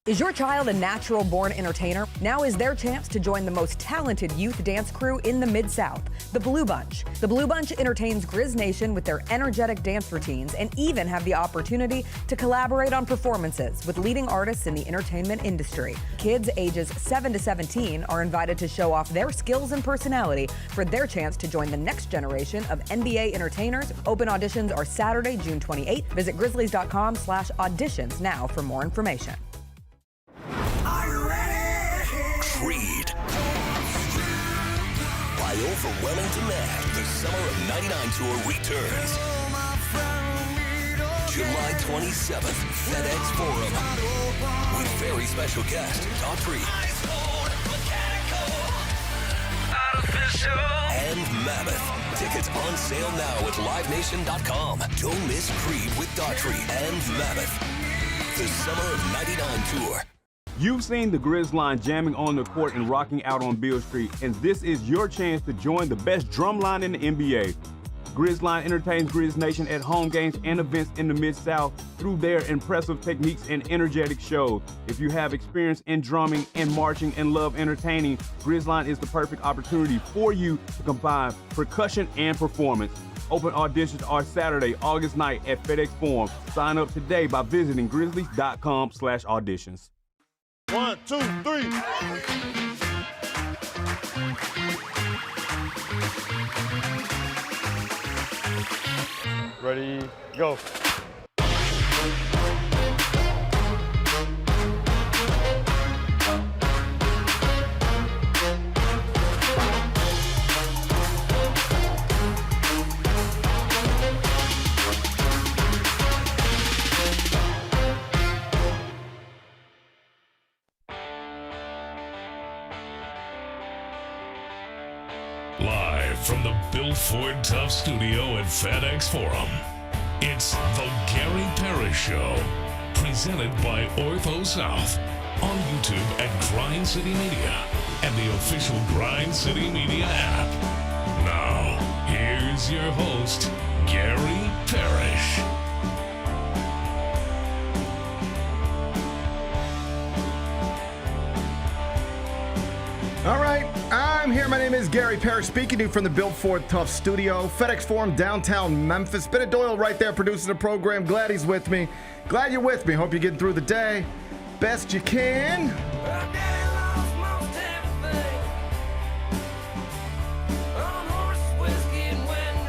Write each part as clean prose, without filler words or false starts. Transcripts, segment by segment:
Is your child a natural-born entertainer? Now is their chance to join the most talented youth dance crew in the Mid-South, the Blue Bunch. The Blue Bunch entertains Grizz Nation with their energetic dance routines and even have the opportunity to collaborate on performances with leading artists in the entertainment industry. Kids ages 7 to 17 are invited to show off their skills and personality for their chance to join the next generation of NBA entertainers. Open auditions are Saturday, June 28th. Visit grizzlies.com/auditions now for more information. Creed. By overwhelming demand, the Summer of '99 tour returns. July 27th, FedEx Forum. With very special guest, Daughtry. And Mammoth. Tickets on sale now at livenation.com. Don't miss Creed with Daughtry and Mammoth. The Summer of '99 tour. You've seen the Grizz line jamming on the court and rocking out on Beale Street, and this is your chance to join the best drum line in the NBA. Grizz line entertains Grizz Nation at home games and events in the Mid-South through their impressive techniques and energetic shows. If you have experience in drumming and marching and love entertaining, Grizz line is the perfect opportunity for you to combine percussion and performance. Open auditions are Saturday, August 9th at FedEx Forum. Sign up today by visiting grizzlies.com/auditions. 1, 2, 3. Ready, go. Live from the Bill Ford Tough Studio at FedEx Forum, it's the Gary Parrish Show, presented by Ortho South, on YouTube at Grind City Media and the official Grind City Media app. Now, here's your host, Gary Parrish. All right, I'm here. My name is Gary Parrish, speaking to you from the Bill Ford Tough Studio, FedEx Forum, downtown Memphis. Bennett Doyle right there producing the program. Glad he's with me. Glad you're with me. Hope you're getting through the day best you can.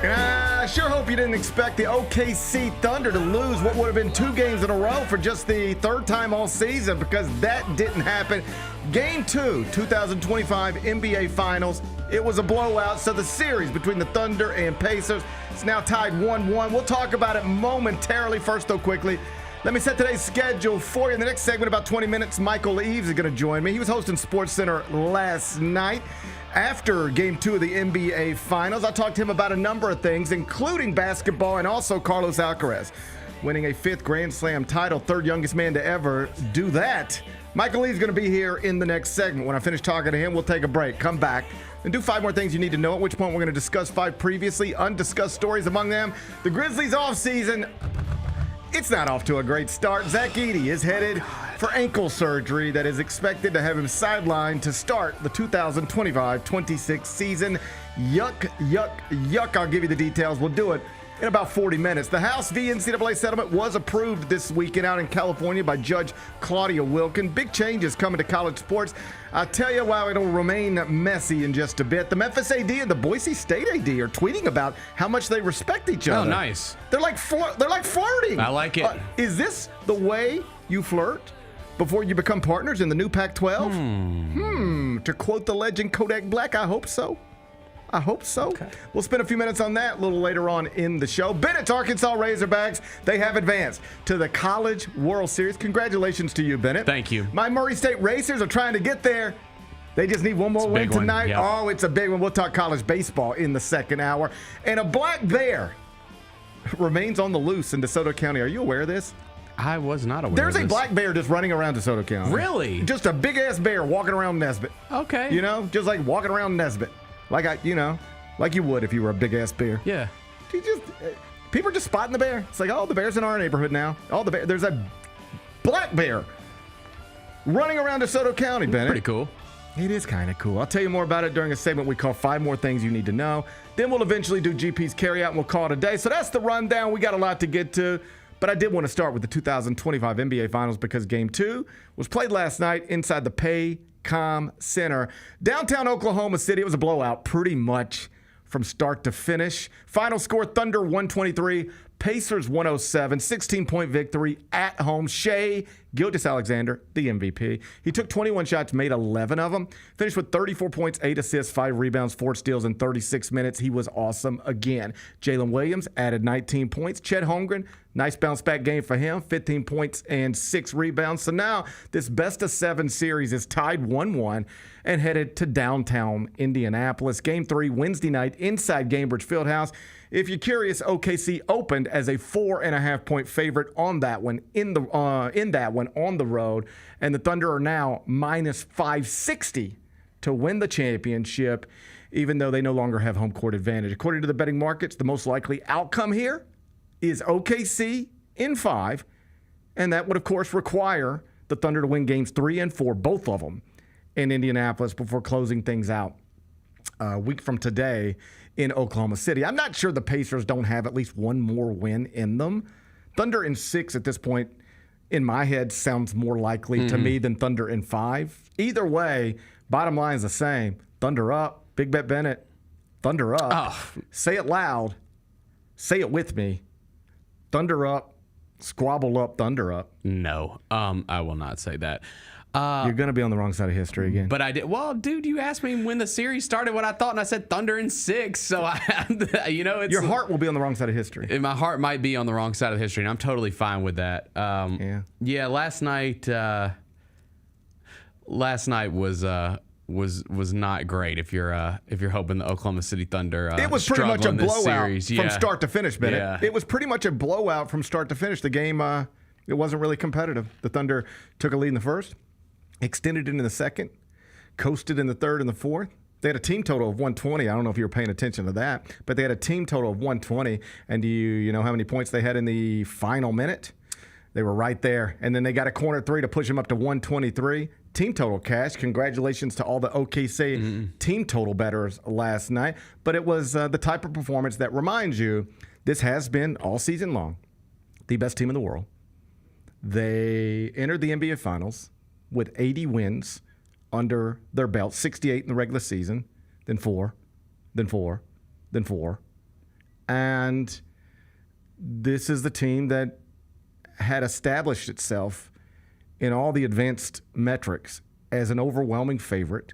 I sure hope you didn't expect the OKC Thunder to lose what would have been 2 games in a row for just the 3rd time all season, because that didn't happen. Game 2, 2025 NBA Finals. It was a blowout, so the series between the Thunder and Pacers is now tied 1-1. We'll talk about it momentarily. First, though, quickly, let me set today's schedule for you. In the next segment, about 20 minutes, Michael Eaves is going to join me. He was hosting SportsCenter last night. After Game 2 of the NBA Finals, I talked to him about a number of things, including basketball and also Carlos Alcaraz winning a 5th Grand Slam title, 3rd youngest man to ever do that. Michael Eaves is going to be here in the next segment. When I finish talking to him, we'll take a break, come back, and do 5 more things you need to know, at which point we're going to discuss 5 previously undiscussed stories. Among them, the Grizzlies offseason. It's not off to a great start. Zach Edey is headed for ankle surgery that is expected to have him sidelined to start the 2025-26 season. Yuck, yuck, yuck. I'll give you the details. We'll do it in about 40 minutes. The House v. NCAA settlement was approved this weekend out in California by Judge Claudia Wilkin. Big changes coming to college sports. I'll tell you why it'll remain messy in just a bit. The Memphis AD and the Boise State AD are tweeting about how much they respect each other. Oh, nice. They're like flirting. I like it. Is this the way you flirt before you become partners in the new Pac-12? To quote the legend Kodak Black, I hope so. I hope so. Okay. We'll spend a few minutes on that a little later on in the show. Bennett's Arkansas Razorbacks, they have advanced to the College World Series. Congratulations to you, Bennett. Thank you. My Murray State Racers are trying to get there. They just need one more win tonight. Yep. Oh, it's a big one. We'll talk college baseball in the second hour. And a black bear remains on the loose in DeSoto County. Are you aware of this? I was not aware There's of a this. black bear just running around DeSoto County. Really? Just a big-ass bear walking around Nesbitt. Okay. You know, just like walking around Nesbitt. Like like you would if you were a big-ass bear. Yeah. People are just spotting the bear. It's like, oh, the bear's in our neighborhood now. Oh, there's a black bear running around DeSoto County, Bennett. Pretty cool. It is kind of cool. I'll tell you more about it during a segment we call 5 More Things You Need to Know. Then we'll eventually do GP's Carryout and we'll call it a day. So that's the rundown. We got a lot to get to. But I did want to start with the 2025 NBA Finals because Game 2 was played last night inside the Paycom Center. Downtown Oklahoma City, it was a blowout pretty much from start to finish. Final score, Thunder 123, Pacers 107, 16-point victory at home. Shai Gilgeous-Alexander, the MVP. He took 21 shots, made 11 of them. Finished with 34 points, 8 assists, 5 rebounds, 4 steals in 36 minutes. He was awesome again. Jalen Williams added 19 points. Chet Holmgren, nice bounce-back game for him, 15 points and 6 rebounds. So now this best-of-7 series is tied 1-1 and headed to downtown Indianapolis. Game 3, Wednesday night, inside Gainbridge Fieldhouse. If you're curious, OKC opened as a 4.5-point favorite on that one on the road, and the Thunder are now minus 560 to win the championship, even though they no longer have home court advantage. According to the betting markets, the most likely outcome here is OKC in 5, and that would, of course, require the Thunder to win games 3 and 4, both of them, in Indianapolis before closing things out a week from today in Oklahoma City. I'm not sure the Pacers don't have at least one more win in them. Thunder in 6 at this point, in my head, sounds more likely to me than Thunder in 5. Either way, bottom line is the same. Thunder up. Big Bet Bennett. Thunder up. Oh. Say it loud. Say it with me. Thunder up. Squabble up. Thunder up. No, I will not say that. You're going to be on the wrong side of history again. But I did. Well, dude, you asked me when the series started what I thought, and I said Thunder in 6. So, it's your heart will be on the wrong side of history. And my heart might be on the wrong side of history, and I'm totally fine with that. Yeah. Last night was not great. If you're hoping the Oklahoma City Thunder it was pretty much a blowout from Yeah. start to finish, Bennett. Yeah. It was pretty much a blowout from start to finish. The game it wasn't really competitive. The Thunder took a lead in the first, extended into the second, coasted in the third and the fourth. They had a team total of 120. I don't know if you were paying attention to that, but they had a team total of 120. And do you know how many points they had in the final minute? They were right there. And then they got a corner 3 to push them up to 123. Team total cash. Congratulations to all the OKC team total bettors last night. But it was the type of performance that reminds you this has been all season long the best team in the world. They entered the NBA Finals with 80 wins under their belt, 68 in the regular season, then 4, then 4, then 4. And this is the team that had established itself in all the advanced metrics as an overwhelming favorite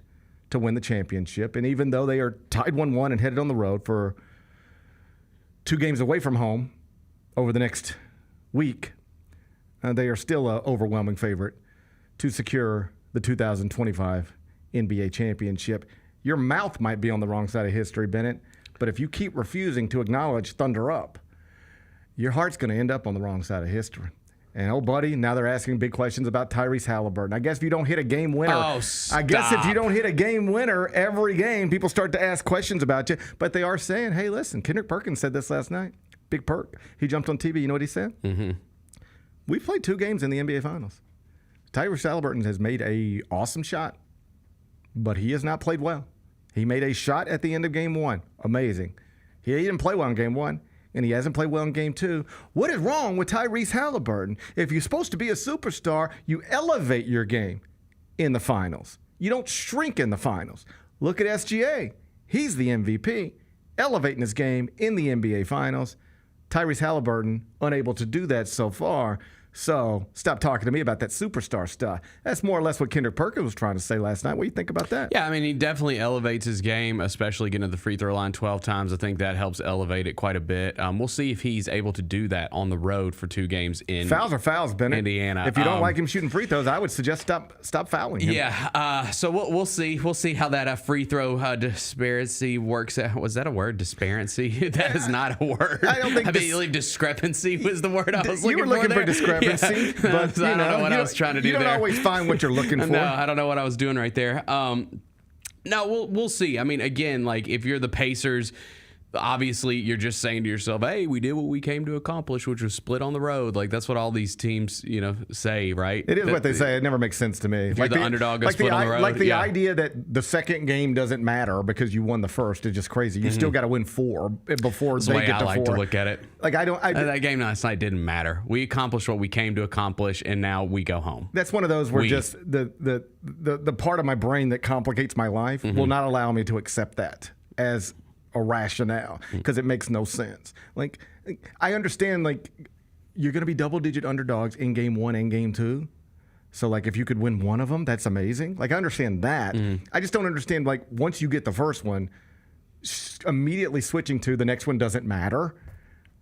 to win the championship. And even though they are tied 1-1 and headed on the road for 2 games away from home over the next week, they are still an overwhelming favorite to secure the 2025 NBA championship. Your mouth might be on the wrong side of history, Bennett, but if you keep refusing to acknowledge Thunder up, your heart's going to end up on the wrong side of history. And, oh, buddy, now they're asking big questions about Tyrese Haliburton. I guess if you don't hit a game winner, every game, people start to ask questions about you. But they are saying, hey, listen, Kendrick Perkins said this last night. Big Perk. He jumped on TV. You know what he said? We played 2 games in the NBA Finals. Tyrese Haliburton has made an awesome shot, but he has not played well. He made a shot at the end of Game 1. Amazing. He didn't play well in Game 1. And he hasn't played well in Game 2. What is wrong with Tyrese Haliburton? If you're supposed to be a superstar, you elevate your game in the finals. You don't shrink in the finals. Look at SGA. He's the MVP, elevating his game in the NBA Finals. Tyrese Haliburton, unable to do that so far. So stop talking to me about that superstar stuff. That's more or less what Kendrick Perkins was trying to say last night. What do you think about that? Yeah, I mean, he definitely elevates his game, especially getting to the free throw line 12 times. I think that helps elevate it quite a bit. We'll see if he's able to do that on the road for 2 games in Fouls are fouls, Bennett. Indiana. If you don't like him shooting free throws, I would suggest stop fouling him. Yeah, so we'll see. We'll see how that free throw disparity works out. Was that a word, disparity? That is not a word. I don't think I believe discrepancy was the word I was looking for. You were looking for discrepancy, yeah. but I don't know what I was trying to do there. You don't always find what you're looking for. No, I don't know what I was doing right there. No, we'll see. I mean, again, like if you're the Pacers, obviously you're just saying to yourself, hey, we did what we came to accomplish, which was split on the road. Like, that's what all these teams, say, right? It is what they say. It never makes sense to me. If you're the underdog, split on the road. Like the idea that the second game doesn't matter because you won the first is just crazy. You still got to win 4 before That's they the way get I to like 4. to look at it. Like that game last night didn't matter. We accomplished what we came to accomplish, and now we go home. That's one of those where just the part of my brain that complicates my life will not allow me to accept that as a rationale because it makes no sense. Like, I understand, like, you're going to be double-digit underdogs in game 1 and game 2. So, like, if you could win one of them, that's amazing. Like, I understand that. I just don't understand, like, once you get the first one, immediately switching to the next one doesn't matter.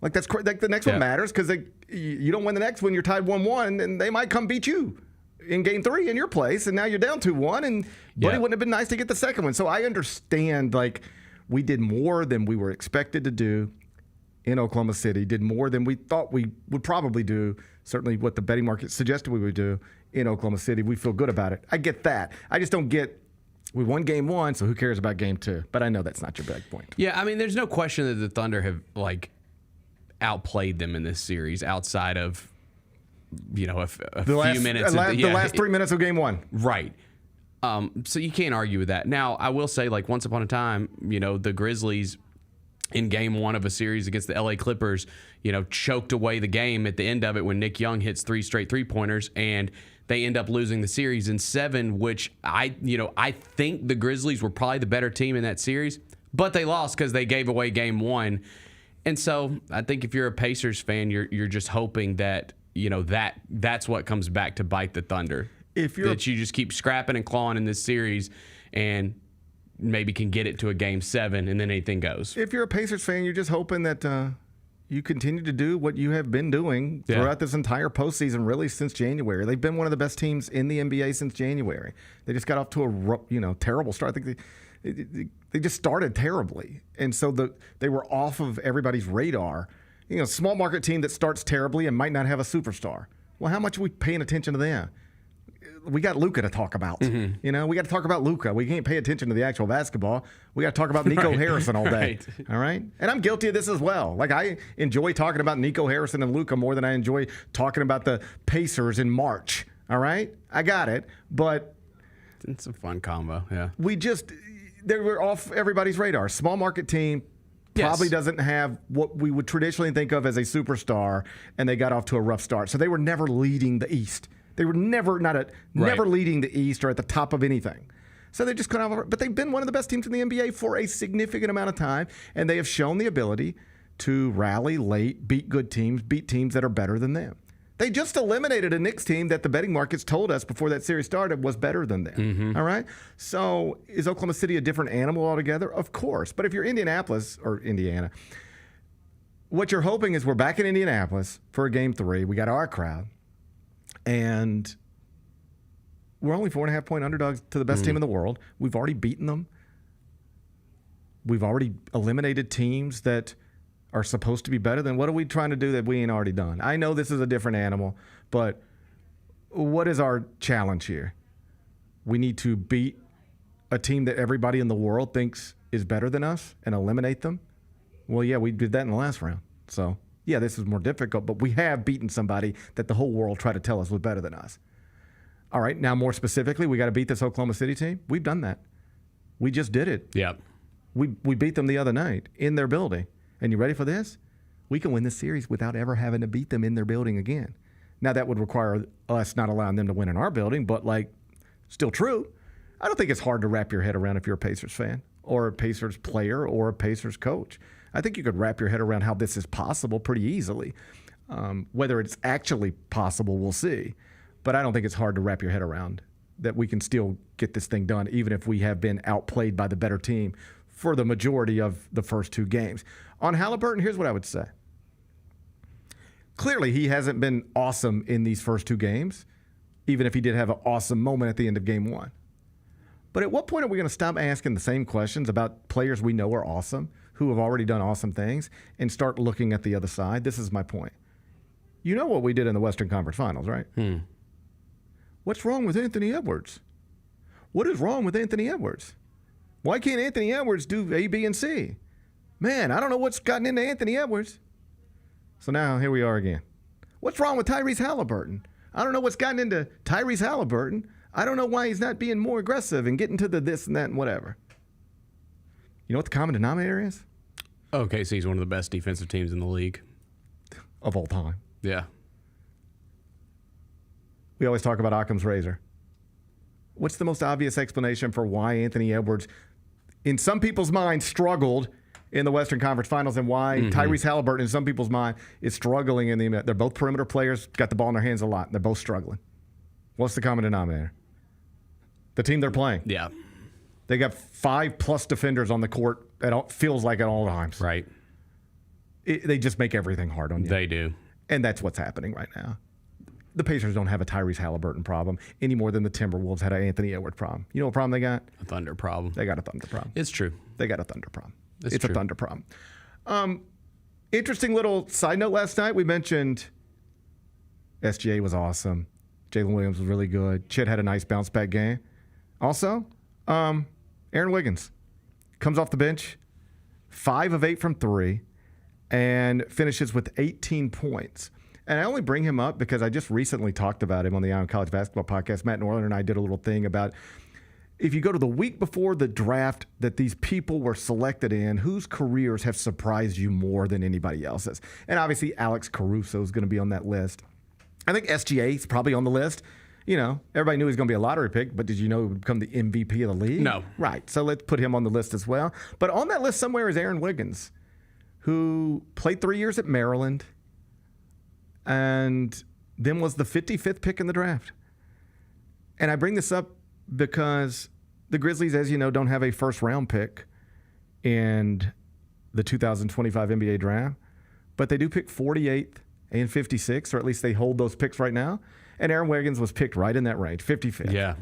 Like, that's like the next one matters because you don't win the next one, you're tied 1-1, and they might come beat you in game 3 in your place, and now you're down 2-1, and Buddy wouldn't have been nice to get the second one. So I understand, like, we did more than we were expected to do in Oklahoma City, did more than we thought we would probably do, certainly what the betting market suggested we would do in Oklahoma City. We feel good about it. I get that. I just don't get, we won game 1, so who cares about game 2? But I know that's not your big point. Yeah, I mean, there's no question that the Thunder have, like, outplayed them in this series outside of, a few minutes. The last 3 minutes of game 1. Right. So you can't argue with that. Now, I will say, like, once upon a time, the Grizzlies in game 1 of a series against the LA Clippers, choked away the game at the end of it when Nick Young hits 3 straight three-pointers, and they end up losing the series in 7, which I think the Grizzlies were probably the better team in that series, but they lost because they gave away game 1. And so I think if you're a Pacers fan, you're just hoping that, that's what comes back to bite the Thunder. That you just keep scrapping and clawing in this series and maybe can get it to a game 7 and then anything goes. If you're a Pacers fan, you're just hoping that you continue to do what you have been doing throughout this entire postseason, really since January. They've been one of the best teams in the NBA since January. They just got off to a terrible start. I think they just started terribly. And so they were off of everybody's radar. Small market team that starts terribly and might not have a superstar. Well, how much are we paying attention to them? We got Luka to talk about. We got to talk about Luka. We can't pay attention to the actual basketball. We got to talk about Nico Harrison all day. All right? And I'm guilty of this as well. Like, I enjoy talking about Nico Harrison and Luka more than I enjoy talking about the Pacers in March. All right? I got it. But it's a fun combo, yeah. They were off everybody's radar. Small market team probably doesn't have what we would traditionally think of as a superstar, and they got off to a rough start. So they were never leading the East. They were never leading the East or at the top of anything. So they just couldn't have, but they've been one of the best teams in the NBA for a significant amount of time, and they have shown the ability to rally late, beat good teams, beat teams that are better than them. They just eliminated a Knicks team that the betting markets told us before that series started was better than them. All right? So is Oklahoma City a different animal altogether? Of course. But if you're Indianapolis or Indiana, what you're hoping is we're back in Indianapolis for a game 3. We got our crowd. And we're only 4.5-point underdogs to the best team in the world. We've already beaten them. We've already eliminated teams that are supposed to be better than. What are we trying to do that we ain't already done? I know this is a different animal, but what is our challenge here? We need to beat a team that everybody in the world thinks is better than us and eliminate them. Well, yeah, we did that in the last round. So, yeah, this is more difficult, but we have beaten somebody that the whole world tried to tell us was better than us. All right, now more specifically, we got to beat this Oklahoma City team. We've done that. We just did it. Yep. We beat them the other night in their building. And you ready for this? We can win this series without ever having to beat them in their building again. Now, that would require us not allowing them to win in our building, but, like, still true. I don't think it's hard to wrap your head around if you're a Pacers fan or a Pacers player or a Pacers coach. I think you could wrap your head around how this is possible pretty easily. Whether it's actually possible, we'll see. But I don't think it's hard to wrap your head around that we can still get this thing done, even if we have been outplayed by the better team for the majority of the first 2 games. On Haliburton, here's what I would say. Clearly, he hasn't been awesome in these first 2 games, even if he did have an awesome moment at the end of game 1. But at what point are we going to stop asking the same questions about players we know are awesome, who have already done awesome things, and start looking at the other side? This is my point. You know what we did in the Western Conference Finals, right? What's wrong with Anthony Edwards? What is wrong with Anthony Edwards? Why can't Anthony Edwards do A, B, and C? Man, I don't know what's gotten into Anthony Edwards. So now here we are again. What's wrong with Tyrese Haliburton? I don't know what's gotten into Tyrese Haliburton. I don't know why he's not being more aggressive and getting to the this and that and whatever. You know what the common denominator is? OKC's one of the best defensive teams in the league. Of all time. Yeah. We always talk about Occam's razor. What's the most obvious explanation for why Anthony Edwards, in some people's minds, struggled in the Western Conference Finals and why Tyrese Haliburton, in some people's mind, is struggling in the – they're both perimeter players, got the ball in their hands a lot. They're both struggling. What's the common denominator? The team they're playing. Yeah. They got 5+ defenders on the court, feels like at all times. Right. They just make everything hard on you. They do. And that's what's happening right now. The Pacers don't have a Tyrese Haliburton problem any more than the Timberwolves had an Anthony Edwards problem. You know what problem they got? A Thunder problem. They got a Thunder problem. It's true. They got a Thunder problem. It's a true. Thunder problem. Interesting little side note last night. We mentioned SGA was awesome. Jalen Williams was really good. Chet had a nice bounce back game. Also, Aaron Wiggins comes off the bench, 5 of 8 from 3, and finishes with 18 points. And I only bring him up because I just recently talked about him on the Eye on College Basketball podcast. Matt Norland and I did a little thing about if you go to the week before the draft that these people were selected in, whose careers have surprised you more than anybody else's? And obviously, Alex Caruso is going to be on that list. I think SGA is probably on the list. You know, everybody knew he was going to be a lottery pick, but did you know he would become the MVP of the league? No. Right. So let's put him on the list as well. But on that list somewhere is Aaron Wiggins, who played 3 years at Maryland and then was the 55th pick in the draft. And I bring this up because the Grizzlies, as you know, don't have a first-round pick in the 2025 NBA draft, but they do pick 48th and 56th, or at least they hold those picks right now. And Aaron Wiggins was picked right in that range, 55th. Yeah.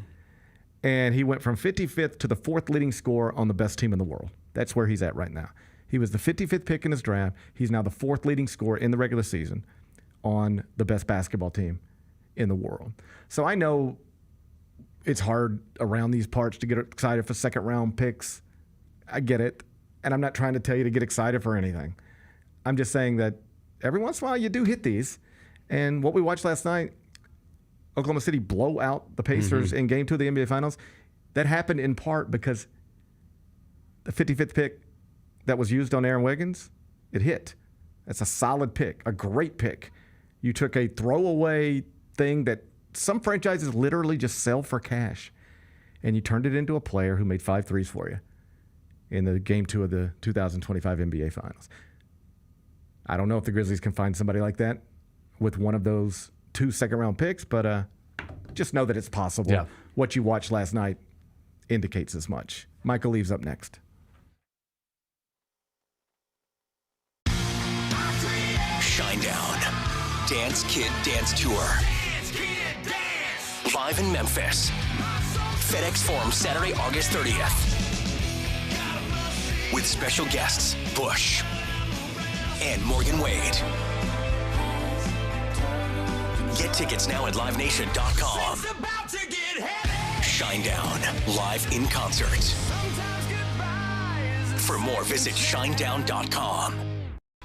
And he went from 55th to the 4th leading scorer on the best team in the world. That's where he's at right now. He was the 55th pick in his draft. He's now the 4th leading scorer in the regular season on the best basketball team in the world. So I know it's hard around these parts to get excited for second-round picks. I get it. And I'm not trying to tell you to get excited for anything. I'm just saying that every once in a while you do hit these. And what we watched last night, Oklahoma City blow out the Pacers in Game 2 of the NBA Finals, that happened in part because the 55th pick that was used on Aaron Wiggins, it hit. That's a solid pick, a great pick. You took a throwaway thing that some franchises literally just sell for cash, and you turned it into a player who made 5 threes for you in the Game 2 of the 2025 NBA Finals. I don't know if the Grizzlies can find somebody like that with one of those 2 second-round picks, but just know that it's possible. Yeah. What you watched last night indicates as much. Michael Eaves up next. Shinedown. Dance Kid Dance Tour. Live in Memphis. FedEx Forum, Saturday, August 30th. With special guests, Bush and Morgan Wade. Get tickets now at livenation.com. Shinedown, live in concert. For more, visit shinedown.com.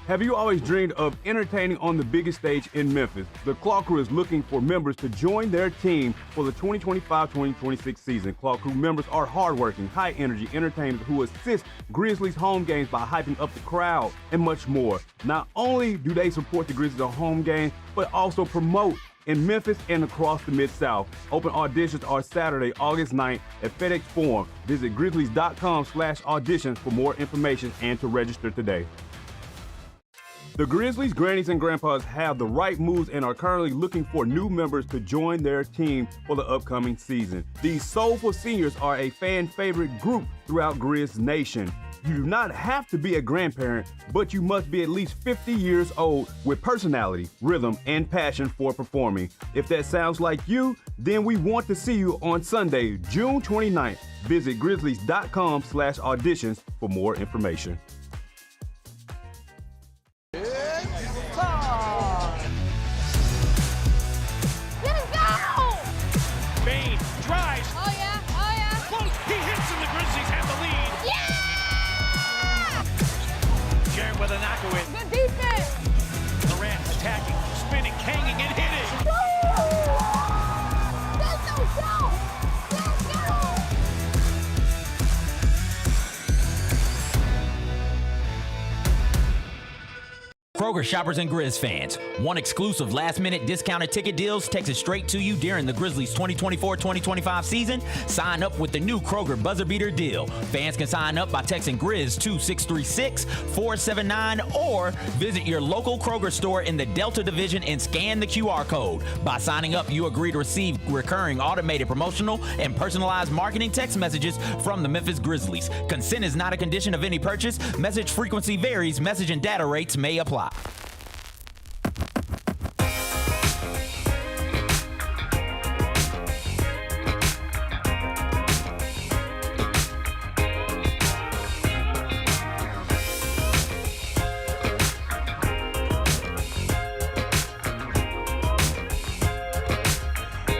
Have you always dreamed of entertaining on the biggest stage in Memphis? The Claw Crew is looking for members to join their team for the 2025-2026 season. Claw Crew members are hardworking, high-energy entertainers who assist Grizzlies home games by hyping up the crowd and much more. Not only do they support the Grizzlies on home games, but also promote in Memphis and across the Mid-South. Open auditions are Saturday, August 9th at FedEx Forum. Visit grizzlies.com/auditions for more information and to register today. The Grizzlies, grannies, and grandpas have the right moves and are currently looking for new members to join their team for the upcoming season. These soulful seniors are a fan favorite group throughout Grizz Nation. You do not have to be a grandparent, but you must be at least 50 years old with personality, rhythm, and passion for performing. If that sounds like you, then we want to see you on Sunday, June 29th. Visit grizzlies.com/auditions for more information. Kroger shoppers and Grizz fans. One exclusive last-minute discounted ticket deals texted straight to you during the Grizzlies 2024-2025 season. Sign up with the new Kroger Buzzer Beater deal. Fans can sign up by texting Grizz to 636-479 or visit your local Kroger store in the Delta Division and scan the QR code. By signing up, you agree to receive recurring automated promotional and personalized marketing text messages from the Memphis Grizzlies. Consent is not a condition of any purchase. Message frequency varies. Message and data rates may apply.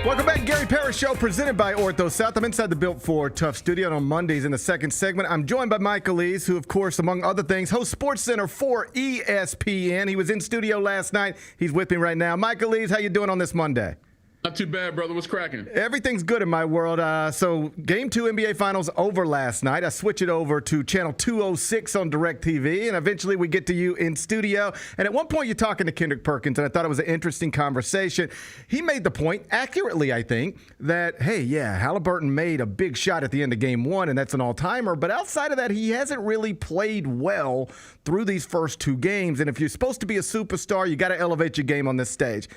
Welcome back, Gary Parrish Show, presented by Ortho South. I'm inside the Built for Tough studio, and on Mondays in the second segment, I'm joined by Michael Eaves, who, of course, among other things, hosts Sports Center for ESPN. He was in studio last night. He's with me right now. Michael Eaves, how you doing on this Monday? Not too bad, brother. What's cracking? Everything's good in my world. So Game 2 NBA Finals over last night. I switch it over to Channel 206 on DirecTV, and eventually we get to you in studio. And at one point you're talking to Kendrick Perkins, and I thought it was an interesting conversation. He made the point, accurately I think, that, hey, yeah, Haliburton made a big shot at the end of Game 1, and that's an all-timer. But outside of that, he hasn't really played well through these first two games. And if you're supposed to be a superstar, you got to elevate your game on this stage.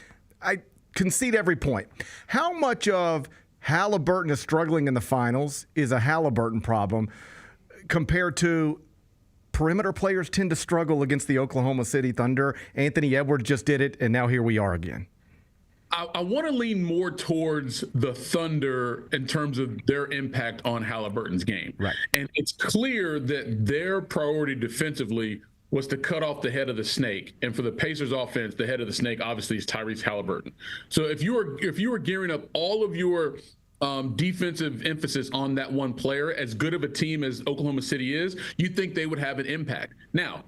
I concede every point. How much of Haliburton is struggling in the finals is a Haliburton problem compared to perimeter players tend to struggle against the Oklahoma City Thunder? Anthony Edwards just did it, and now here we are again. I want to lean more towards the Thunder in terms of their impact on Haliburton's game. Right. And it's clear that their priority defensively was to cut off the head of the snake. And for the Pacers offense, the head of the snake obviously is Tyrese Haliburton. So if you were gearing up all of your defensive emphasis on that one player, as good of a team as Oklahoma City is, you think they would have an impact. Now,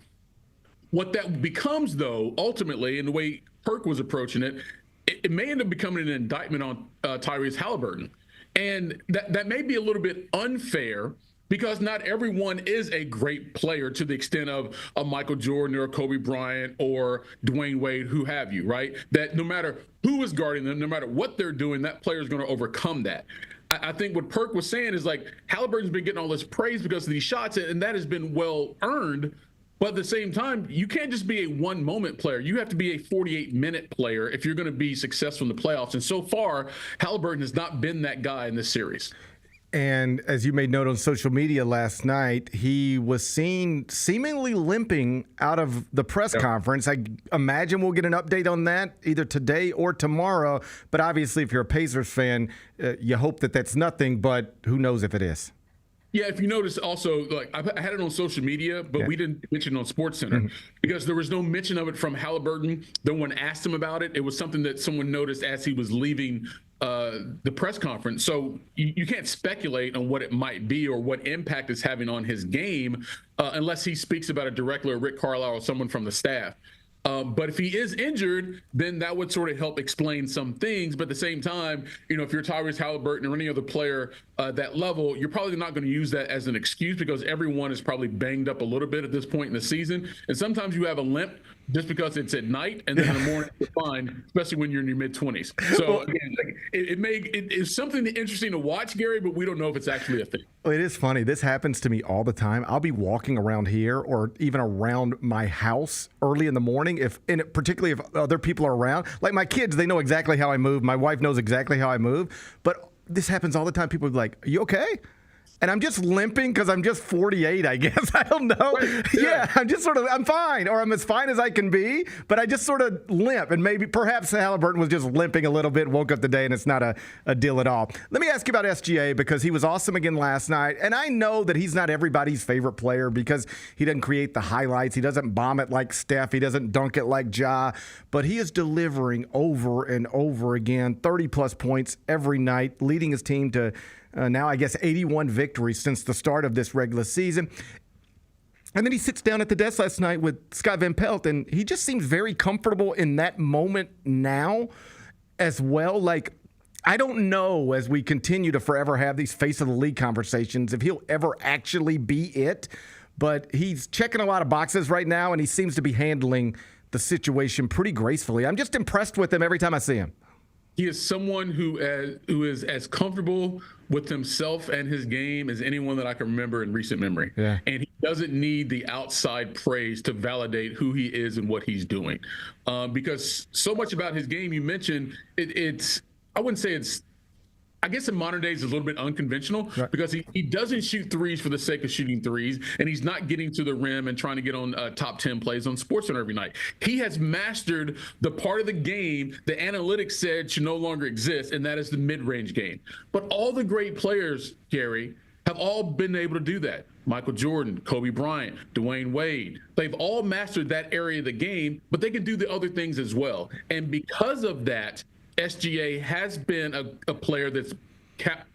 what that becomes, though, ultimately, and the way Perk was approaching it, it may end up becoming an indictment on Tyrese Haliburton. And that may be a little bit unfair, because not everyone is a great player to the extent of a Michael Jordan or a Kobe Bryant or Dwayne Wade, who have you, right? That no matter who is guarding them, no matter what they're doing, that player is going to overcome that. I think what Perk was saying is, like, Haliburton's been getting all this praise because of these shots, and that has been well earned. But at the same time, you can't just be a one-moment player. You have to be a 48-minute player if you're going to be successful in the playoffs. And so far, Haliburton has not been that guy in this series. And as you made note on social media last night, he was seen seemingly limping out of the press conference. I imagine we'll get an update on that either today or tomorrow. But obviously, if you're a Pacers fan, you hope that that's nothing, but who knows if it is. Yeah, if you notice also, like, I had it on social media, but we didn't mention it on Sports Center because there was no mention of it from Haliburton. No one asked him about it. It was something that someone noticed as he was leaving the press conference. So you can't speculate on what it might be or what impact it's having on his game unless he speaks about it directly, or Rick Carlisle or someone from the staff. But if he is injured, then that would sort of help explain some things. But at the same time, if you're Tyrese Haliburton or any other player that level, you're probably not going to use that as an excuse, because everyone is probably banged up a little bit at this point in the season. And sometimes you have a limp just because it's at night, and then in the morning you're fine, especially when you're in your mid-20s. So again, it's something interesting to watch, Gary, but we don't know if it's actually a thing. Well, it is funny. This happens to me all the time. I'll be walking around here or even around my house early in the morning, particularly if other people are around. Like my kids, they know exactly how I move. My wife knows exactly how I move. But this happens all the time. People are like, "Are you okay?" And I'm just limping because I'm just 48, I guess. I don't know. Right. Yeah, I'm fine, or I'm as fine as I can be, but I just sort of limp. And perhaps Haliburton was just limping a little bit, woke up today, and it's not a deal at all. Let me ask you about SGA, because he was awesome again last night. And I know that he's not everybody's favorite player because he doesn't create the highlights. He doesn't bomb it like Steph. He doesn't dunk it like Ja. But he is delivering over and over again, 30-plus points every night, leading his team to now, I guess, 81 victories since the start of this regular season. And then he sits down at the desk last night with Scott Van Pelt, and he just seems very comfortable in that moment now as well. Like, I don't know, as we continue to forever have these face of the league conversations, if he'll ever actually be it. But he's checking a lot of boxes right now, and he seems to be handling the situation pretty gracefully. I'm just impressed with him every time I see him. He is someone who is as comfortable with himself and his game as anyone that I can remember in recent memory. Yeah. And he doesn't need the outside praise to validate who he is and what he's doing. Because so much about his game, you mentioned, I wouldn't say I guess in modern days, it's a little bit unconventional because he doesn't shoot threes for the sake of shooting threes, and he's not getting to the rim and trying to get on top 10 plays on SportsCenter every night. He has mastered the part of the game the analytics said should no longer exist, and that is the mid-range game. But all the great players, Gary, have all been able to do that. Michael Jordan, Kobe Bryant, Dwayne Wade, they've all mastered that area of the game, but they can do the other things as well. And because of that, SGA has been a player that's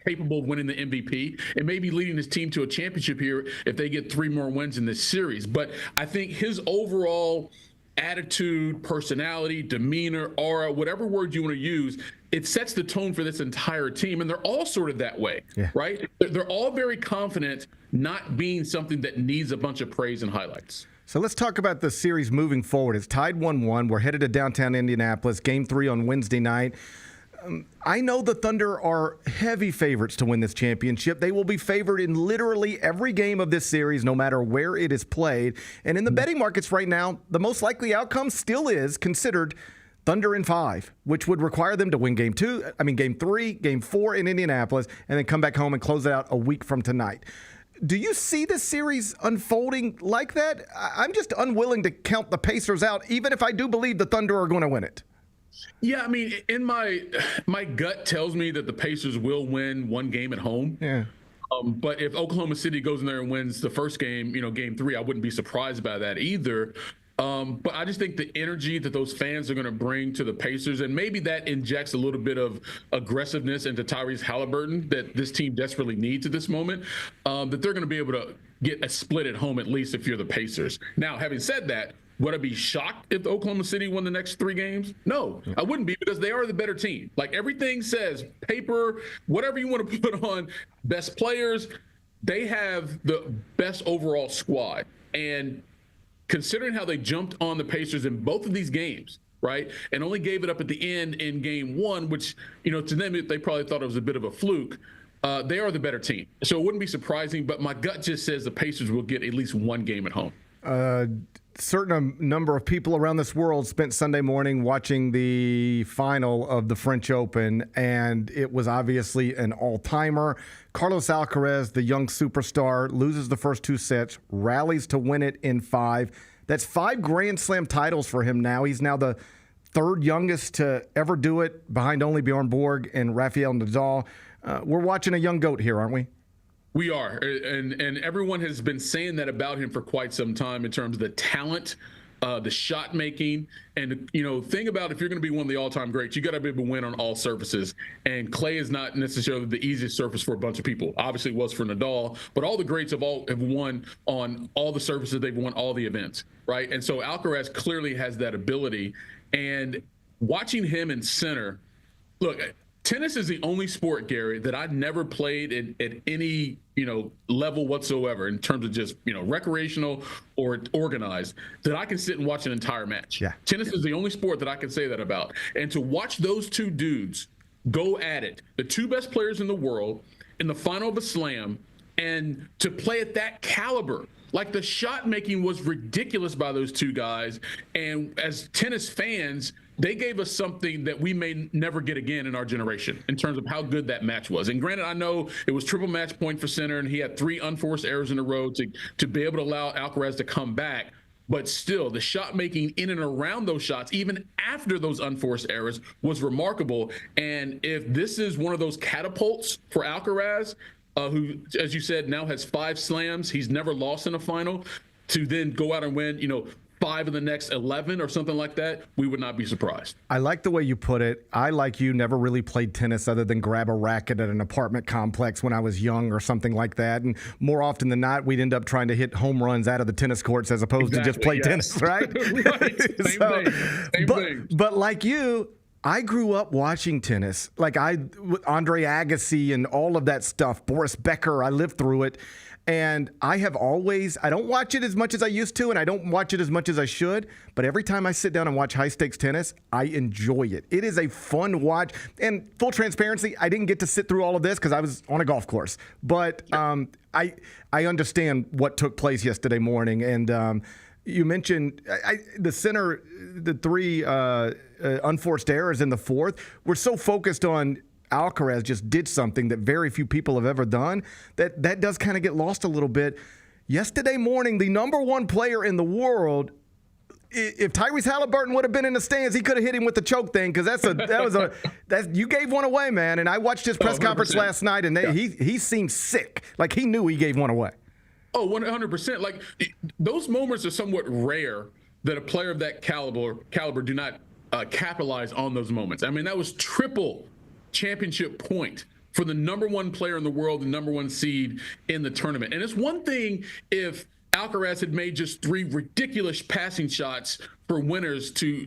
capable of winning the MVP and maybe leading his team to a championship here if they get 3 more wins in this series. But I think his overall attitude, personality, demeanor, aura, whatever word you want to use, it sets the tone for this entire team. And they're all sort of that way, right? They're all very confident, not being something that needs a bunch of praise and highlights. So let's talk about the series moving forward. It's tied 1-1. We're headed to downtown Indianapolis, Game 3 on Wednesday night. I know the Thunder are heavy favorites to win this championship. They will be favored in literally every game of this series, no matter where it is played. And in the betting markets right now, the most likely outcome still is considered Thunder in 5, which would require them to win Game 3, Game 4 in Indianapolis, and then come back home and close it out a week from tonight. Do you see this series unfolding like that? I'm just unwilling to count the Pacers out, even if I do believe the Thunder are going to win it. Yeah, I mean, in my gut tells me that the Pacers will win one game at home. Yeah. But if Oklahoma City goes in there and wins the first game, Game 3, I wouldn't be surprised by that either. But I just think the energy that those fans are going to bring to the Pacers, and maybe that injects a little bit of aggressiveness into Tyrese Haliburton that this team desperately needs at this moment, that they're going to be able to get a split at home, at least if you're the Pacers. Now, having said that, would I be shocked if Oklahoma City won the next 3 games? No, I wouldn't be, because they are the better team. Like everything says, paper, whatever you want to put on, best players, they have the best overall squad. And considering how they jumped on the Pacers in both of these games, right, and only gave it up at the end in Game 1, which, to them, they probably thought it was a bit of a fluke. They are the better team. So it wouldn't be surprising, but my gut just says the Pacers will get at least one game at home. Certain number of people around this world spent Sunday morning watching the final of the French Open, and it was obviously an all-timer. Carlos Alcaraz, the young superstar, loses the first 2 sets, rallies to win it in 5. That's 5 Grand Slam titles for him now. He's now the 3rd youngest to ever do it, behind only Bjorn Borg and Rafael Nadal. We're watching a young goat here, aren't we? We are, and everyone has been saying that about him for quite some time in terms of the talent, the shot making, and thing about if you're going to be one of the all-time greats, you got to be able to win on all surfaces. And clay is not necessarily the easiest surface for a bunch of people. Obviously, it was for Nadal, but all the greats have won on all the surfaces. They've won all the events, right? And so Alcaraz clearly has that ability. And watching him in center, look. Tennis is the only sport, Gary, that I never played at any, level whatsoever in terms of just, recreational or organized, that I can sit and watch an entire match. Yeah. Tennis is the only sport that I can say that about. And to watch those 2 dudes go at it, the 2 best players in the world, in the final of a slam, and to play at that caliber, like the shot making was ridiculous by those 2 guys. And as tennis fans, they gave us something that we may never get again in our generation in terms of how good that match was. And granted, I know it was triple match point for center, and he had 3 unforced errors in a row to be able to allow Alcaraz to come back. But still, the shot making in and around those shots, even after those unforced errors, was remarkable. And if this is one of those catapults for Alcaraz, who, as you said, now has 5 slams, he's never lost in a final, to then go out and win, 5 of the next 11 or something like that, we would not be surprised. I like the way you put it. I, like you, never really played tennis other than grab a racket at an apartment complex when I was young or something like that. And more often than not, we'd end up trying to hit home runs out of the tennis courts as opposed to just play tennis, right? Right. Same thing. But like you, I grew up watching tennis. Like Andre Agassi and all of that stuff, Boris Becker, I lived through it. And I don't watch it as much as I used to, and I don't watch it as much as I should, but every time I sit down and watch high-stakes tennis, I enjoy it. It is a fun watch. And full transparency, I didn't get to sit through all of this because I was on a golf course. But I understand what took place yesterday morning. And you mentioned the three unforced errors in the fourth. We're so focused on Alcaraz just did something that very few people have ever done, that does kind of get lost a little bit. Yesterday morning, the number one player in the world, if Tyrese Haliburton would have been in the stands, he could have hit him with the choke thing, because you gave one away, man. And I watched his press conference last night, and he seemed sick, like he knew he gave one away. Oh, 100%. Like, those moments are somewhat rare that a player of that caliber do not capitalize on those moments. I mean, that was triple championship point for the number one player in the world, the number one seed in the tournament. And it's one thing if Alcaraz had made just 3 ridiculous passing shots for winners to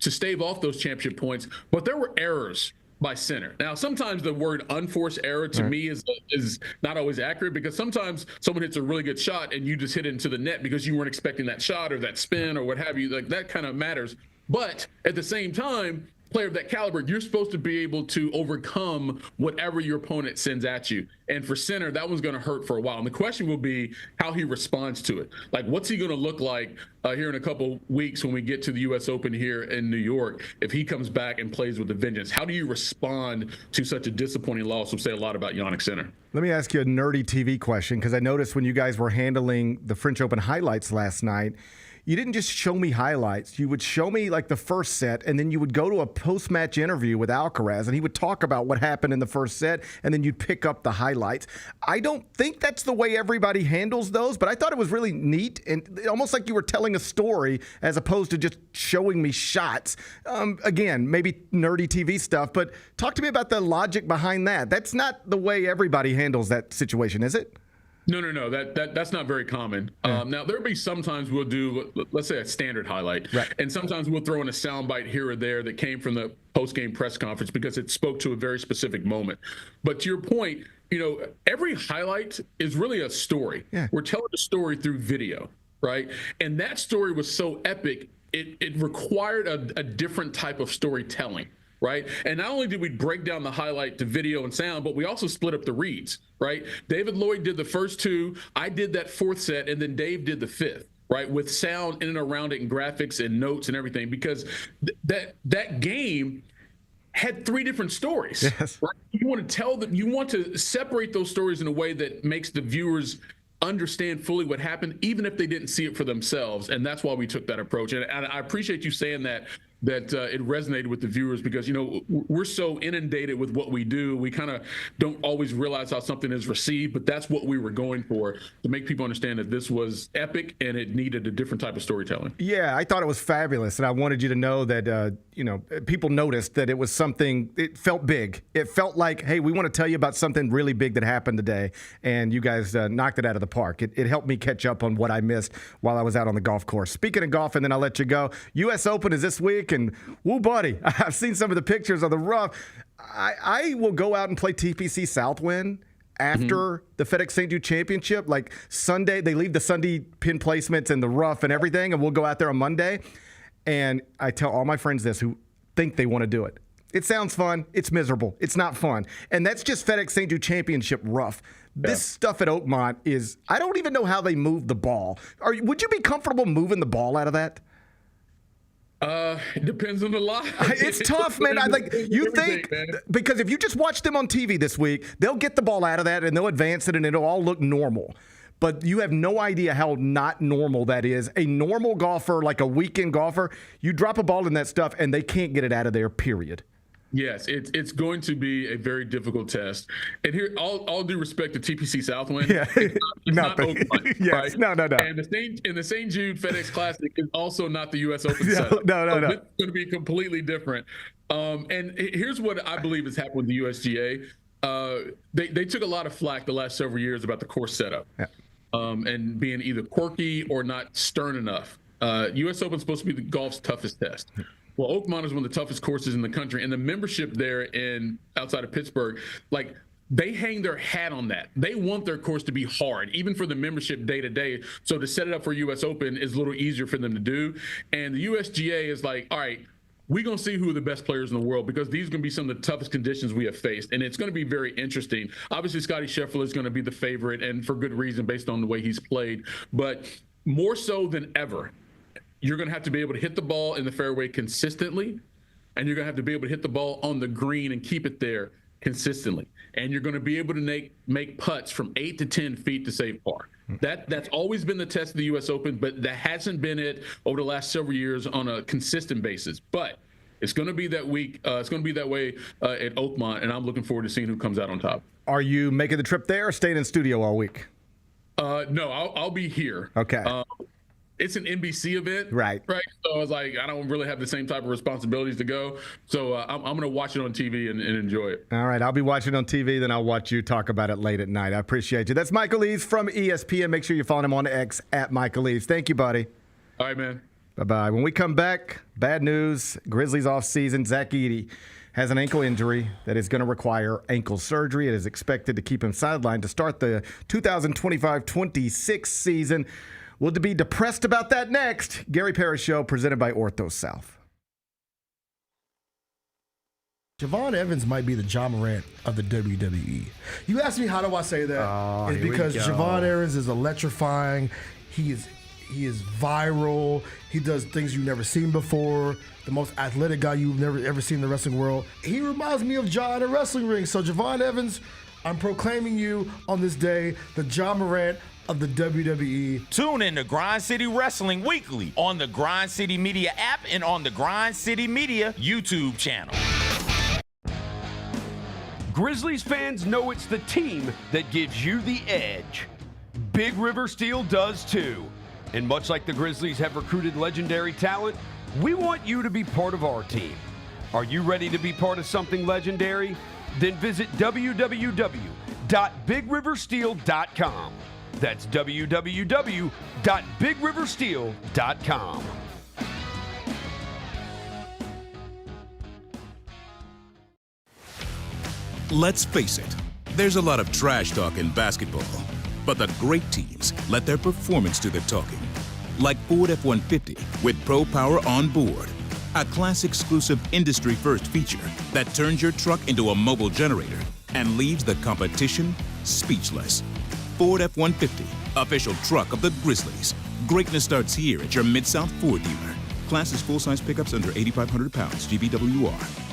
stave off those championship points, but there were errors by Sinner. Now, sometimes the word unforced error to me is not always accurate, because sometimes someone hits a really good shot and you just hit it into the net because you weren't expecting that shot or that spin or what have you. Like, that kind of matters. But at the same time, player of that caliber, you're supposed to be able to overcome whatever your opponent sends at you. And for Sinner, that one's going to hurt for a while. And the question will be how he responds to it. Like, what's he going to look like here in a couple weeks when we get to the U.S. Open here in New York, if he comes back and plays with a vengeance? How do you respond to such a disappointing loss? Will say a lot about Jannik Sinner. Let me ask you a nerdy TV question, because I noticed when you guys were handling the French Open highlights last night, you didn't just show me highlights. You would show me like the first set, and then you would go to a post-match interview with Alcaraz, and he would talk about what happened in the first set, and then you'd pick up the highlights. I don't think that's the way everybody handles those, but I thought it was really neat, and almost like you were telling a story as opposed to just showing me shots. Again, maybe nerdy TV stuff, but talk to me about the logic behind that. That's not the way everybody handles that situation, is it? No. That's not very common. Now, there'll be sometimes we'll do, let's say, a standard highlight. Right. And sometimes we'll throw in a soundbite here or there that came from the post-game press conference because it spoke to a very specific moment. But to your point, every highlight is really a story. Yeah. We're telling a story through video, right? And that story was so epic, it required a different type of storytelling. Right. And not only did we break down the highlight to video and sound, but we also split up the reads. Right. David Lloyd did the first 2. I did that 4th set, and then Dave did the 5th. Right. With sound in and around it and graphics and notes and everything, because that game had 3 different stories. Yes. Right? You want to separate those stories in a way that makes the viewers understand fully what happened, even if they didn't see it for themselves. And that's why we took that approach. And I appreciate you saying that it resonated with the viewers, because, we're so inundated with what we do. We kind of don't always realize how something is received, but that's what we were going for, to make people understand that this was epic and it needed a different type of storytelling. Yeah, I thought it was fabulous. And I wanted you to know that, people noticed that it was something, it felt big. It felt like, hey, we want to tell you about something really big that happened today. And you guys knocked it out of the park. It helped me catch up on what I missed while I was out on the golf course. Speaking of golf, and then I'll let you go, U.S. Open is this week. And woo, buddy, I've seen some of the pictures of the rough. I will go out and play TPC Southwind after the FedEx St. Jude Championship. Like Sunday, they leave the Sunday pin placements and the rough and everything, and we'll go out there on Monday. And I tell all my friends this who think they want to do it. It sounds fun. It's miserable. It's not fun. And that's just FedEx St. Jude Championship rough. This stuff at Oakmont is, I don't even know how they move the ball. Would you be comfortable moving the ball out of that? It depends on the line. It's tough, man. Because if you just watch them on TV this week, they'll get the ball out of that and they'll advance it and it'll all look normal. But you have no idea how not normal that is. A normal golfer, like a weekend golfer, you drop a ball in that stuff and they can't get it out of there, period. Yes, it's going to be a very difficult test. And here, all due respect to TPC Southwind, it's not Oakmont, yes. right? No. And the St. Jude FedEx Classic is also not the U.S. Open setup. No. It's going to be completely different. And here's what I believe has happened with the USGA. They took a lot of flack the last several years about the course setup and being either quirky or not stern enough. U.S. Open is supposed to be the golf's toughest test. Well, Oakmont is one of the toughest courses in the country, and the membership there outside of Pittsburgh, like they hang their hat on that. They want their course to be hard, even for the membership day to day. So to set it up for US Open is a little easier for them to do. And the USGA is like, all right, we're going to see who are the best players in the world, because these are going to be some of the toughest conditions we have faced. And it's going to be very interesting. Obviously, Scottie Scheffler is going to be the favorite, and for good reason based on the way he's played. But more so than ever, you're going to have to be able to hit the ball in the fairway consistently, and you're going to have to be able to hit the ball on the green and keep it there consistently. And you're going to be able to make putts from 8 to 10 feet to save par. That's always been the test of the U.S. Open, but that hasn't been it over the last several years on a consistent basis. But it's going to be that week. It's going to be that way at Oakmont, and I'm looking forward to seeing who comes out on top. Are you making the trip there or staying in studio all week? No, I'll be here. Okay. It's an NBC event, right? So I was like, I don't really have the same type of responsibilities to go. So I'm going to watch it on TV and enjoy it. All right, I'll be watching on TV, then I'll watch you talk about it late at night. I appreciate you. That's Michael Eaves from ESPN. Make sure you follow him on X at Michael Eaves. Thank you, buddy. All right, man. Bye-bye. When we come back, bad news. Grizzlies off season. Zach Edey has an ankle injury that is going to require ankle surgery. It is expected to keep him sidelined to start the 2025-26 season. We'll be depressed about that next. Gary Parrish Show, presented by Ortho South. Javon Evans might be the John Morant of the WWE. You ask me, how do I say that? It's because Javon Evans is electrifying. He is viral. He does things you've never seen before. The most athletic guy you've never ever seen in the wrestling world. He reminds me of John in a wrestling ring. So Javon Evans, I'm proclaiming you on this day the John Morant of the WWE. Tune in to Grind City Wrestling weekly on the Grind City Media app and on the Grind City Media YouTube channel. Grizzlies fans know it's the team that gives you the edge. Big River Steel does too. And much like the Grizzlies have recruited legendary talent, we want you to be part of our team. Are you ready to be part of something legendary? Then visit www.bigriversteel.com. That's www.bigriversteel.com. Let's face it, there's a lot of trash talk in basketball, but the great teams let their performance do the talking. Like Ford F-150 with Pro Power on board, a class-exclusive industry-first feature that turns your truck into a mobile generator and leaves the competition speechless. Ford F-150, official truck of the Grizzlies. Greatness starts here at your Mid-South Ford dealer. Class is full-size pickups under 8,500 pounds, GVWR.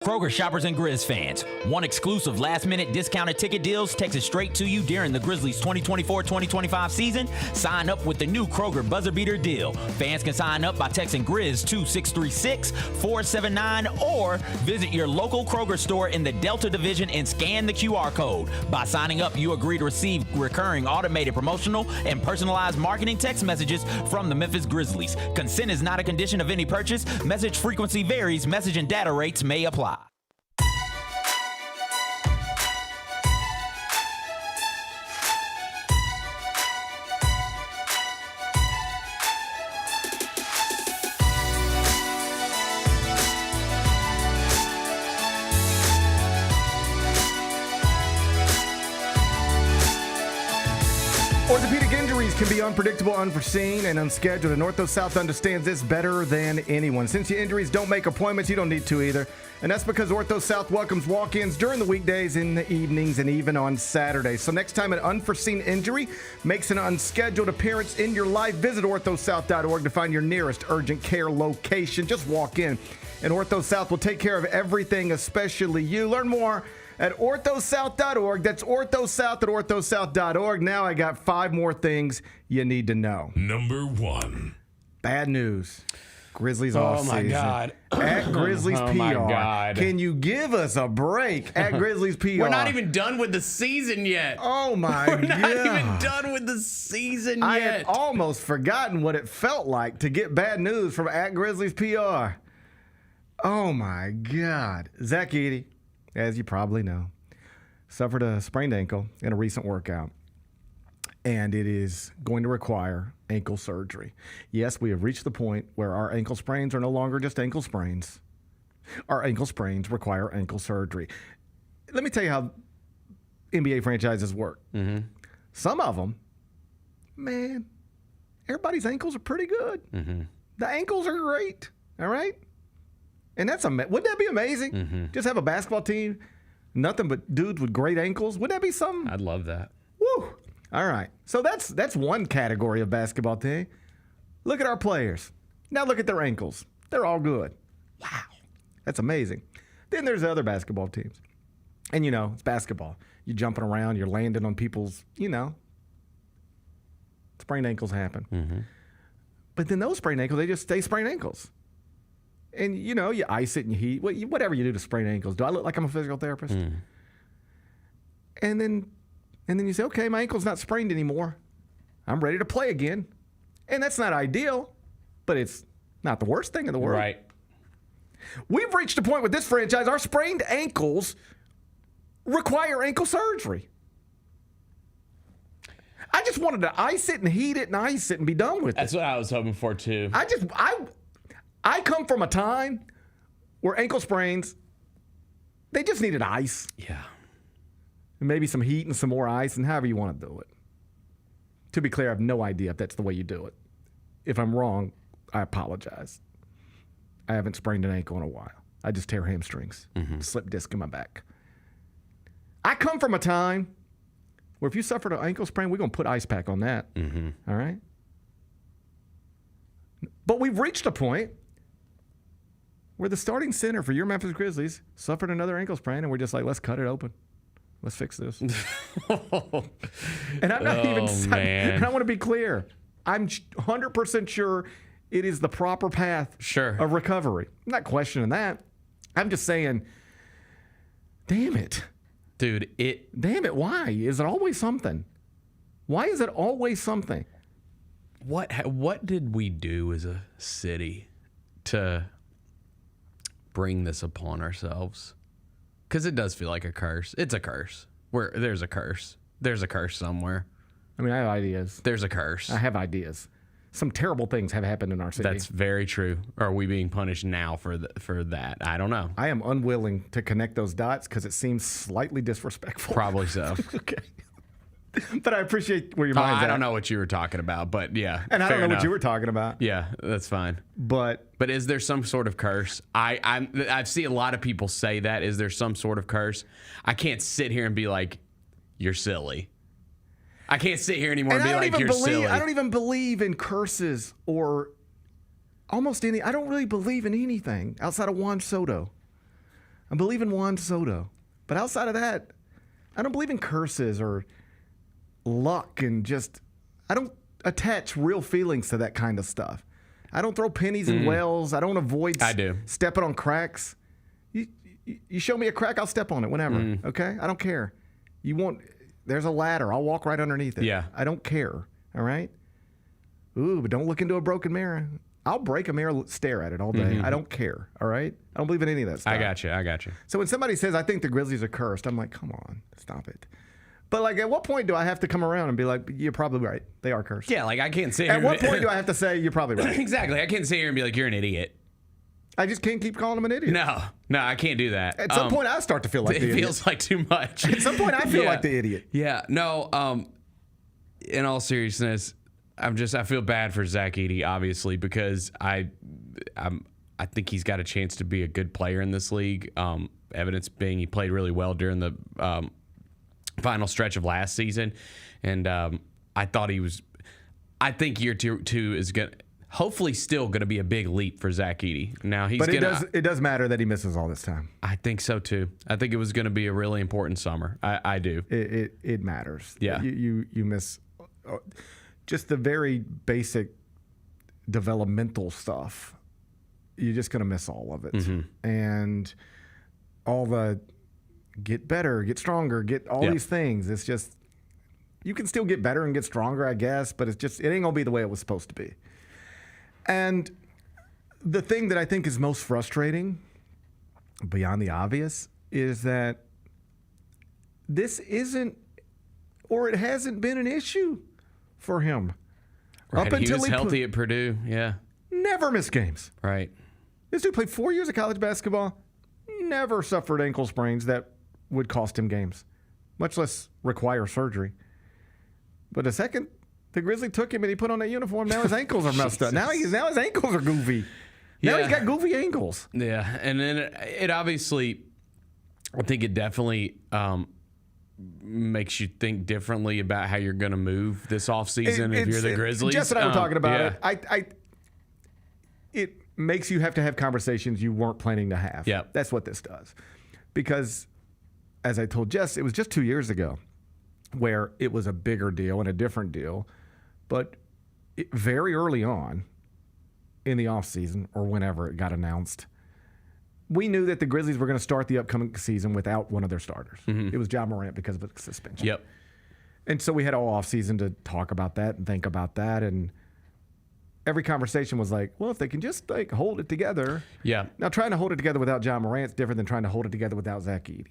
Kroger shoppers and Grizz fans, one exclusive last-minute discounted ticket deals texted straight to you during the Grizzlies 2024-2025 season. Sign up with the new Kroger Buzzer Beater deal. Fans can sign up by texting Grizz to 636-479 or visit your local Kroger store in the Delta Division and scan the QR code. By signing up, you agree to receive recurring automated promotional and personalized marketing text messages from the Memphis Grizzlies. Consent is not a condition of any purchase. Message frequency varies. Message and data rates may apply. Orthopedic injuries can be unpredictable, unforeseen, and unscheduled, and Ortho South understands this better than anyone. Since your injuries don't make appointments, you don't need to either. And that's because Ortho South welcomes walk-ins during the weekdays, in the evenings, and even on Saturdays. So next time an unforeseen injury makes an unscheduled appearance in your life, visit orthosouth.org to find your nearest urgent care location. Just walk in, and Ortho South will take care of everything, especially you. Learn more at orthosouth.org. That's orthosouth at orthosouth.org. Now I got 5 more things you need to know. Number 1. Bad news. Grizzlies off season. Oh, my God. At Grizzlies PR. My God. Can you give us a break at Grizzlies PR? We're not even done with the season yet. Oh, my God. We're not even done with the season yet. I had almost forgotten what it felt like to get bad news from at Grizzlies PR. Oh, my God. Zach Edey, as you probably know, suffered a sprained ankle in a recent workout, and it is going to require ankle surgery. Yes, we have reached the point where our ankle sprains are no longer just ankle sprains. Our ankle sprains require ankle surgery. Let me tell you how NBA franchises work. Mm-hmm. Some of them, man, everybody's ankles are pretty good. Mm-hmm. The ankles are great, all right? And wouldn't that be amazing? Mm-hmm. Just have a basketball team, nothing but dudes with great ankles. Wouldn't that be something? I'd love that. Woo! All right. So that's one category of basketball thing. Look at our players. Now look at their ankles. They're all good. Wow. That's amazing. Then there's other basketball teams. And, it's basketball. You're jumping around. You're landing on people's, sprained ankles happen. Mm-hmm. But then those sprained ankles, they just stay sprained ankles. And, you ice it and you heat. Whatever you do to sprain ankles. Do I look like I'm a physical therapist? Mm. And then you say, okay, my ankle's not sprained anymore. I'm ready to play again. And that's not ideal, but it's not the worst thing in the world. Right. We've reached a point with this franchise, our sprained ankles require ankle surgery. I just wanted to ice it and heat it and ice it and be done with it. That's what I was hoping for, too. I come from a time where ankle sprains, they just needed ice. Yeah. And maybe some heat and some more ice and however you want to do it. To be clear, I have no idea if that's the way you do it. If I'm wrong, I apologize. I haven't sprained an ankle in a while. I just tear hamstrings, slip disc in my back. I come from a time where if you suffered an ankle sprain, we're going to put ice pack on that. Mm-hmm. All right? But we've reached a point where the starting center for your Memphis Grizzlies suffered another ankle sprain, and we're just like, let's cut it open. Let's fix this. And I'm not and I want to be clear. I'm 100% sure it is the proper path of recovery. I'm not questioning that. I'm just saying, damn it. Dude, damn it, why? Is it always something? Why is it always something? What did we do as a city to bring this upon ourselves? Because it does feel like a curse. It's a curse. There's a curse. There's a curse somewhere. I mean, I have ideas. There's a curse. I have ideas. Some terrible things have happened in our city. That's very true. Are we being punished now for that? I don't know. I am unwilling to connect those dots because it seems slightly disrespectful. Probably so. Okay. But I appreciate where your mind's at. I don't know what you were talking about, but yeah. And I don't know enough. what you were talking about. Yeah, that's fine. But is there some sort of curse? I see a lot of people say that. Is there some sort of curse? I can't sit here and be like, you're silly. I can't sit here anymore and be like, you're silly. I don't even believe in curses or almost any. I don't really believe in anything outside of Juan Soto. I believe in Juan Soto. But outside of that, I don't believe in curses or luck and I don't attach real feelings to that kind of stuff. I don't throw pennies in wells. I don't avoid stepping on cracks. You show me a crack, I'll step on it whenever. Okay? I don't care. There's a ladder. I'll walk right underneath it. Yeah. I don't care. All right? Ooh, but don't look into a broken mirror. I'll break a mirror, stare at it all day. I don't care. All right? I don't believe in any of that stuff. I got you. So when somebody says, I think the Grizzlies are cursed, I'm like, come on, stop it. But at what point do I have to come around and be like, you're probably right. They are cursed. Yeah, I can't say. At what point do I have to say, you're probably right? Exactly. I can't sit here and be like, you're an idiot. I just can't keep calling him an idiot. No, I can't do that. At some point, I start to feel like the idiot. It feels like too much. At some point, I feel like the idiot. Yeah. No. In all seriousness, I feel bad for Zach Edey, obviously, because I think he's got a chance to be a good player in this league. Evidence being he played really well during the final stretch of last season, and I think year two is gonna. Hopefully still going to be a big leap for Zach Edey. Now it does matter that he misses all this time. I think so too. I think it was going to be a really important summer. I do. It matters. Yeah. You miss just the very basic developmental stuff you're just going to miss all of it. And all the get better, get stronger, get all these things. It's just, you can still get better and get stronger, I guess, but it ain't going to be the way it was supposed to be. And the thing that I think is most frustrating, beyond the obvious, is that this isn't, or it hasn't been an issue for him. Right. Up until he was healthy at Purdue, never missed games. Right. This dude played 4 years of college basketball, never suffered ankle sprains that would cost him games, much less require surgery. But the second the Grizzlies took him and he put on that uniform, now his ankles are messed up. Now his ankles are goofy. Now he's got goofy ankles. Yeah, and then it obviously, I think it definitely makes you think differently about how you're going to move this offseason if you're the Grizzlies. Jess and I were talking about it. It makes you have to have conversations you weren't planning to have. Yeah. That's what this does. Because, as I told Jess, it was just 2 years ago where it was a bigger deal and a different deal. But very early on in the offseason, or whenever it got announced, we knew that the Grizzlies were going to start the upcoming season without one of their starters. It was Ja Morant because of a suspension. Yep. And so we had all offseason to talk about that and think about that. And every conversation was like, well, if they can just hold it together. Yeah. Now, trying to hold it together without Ja Morant is different than trying to hold it together without Zach Edey.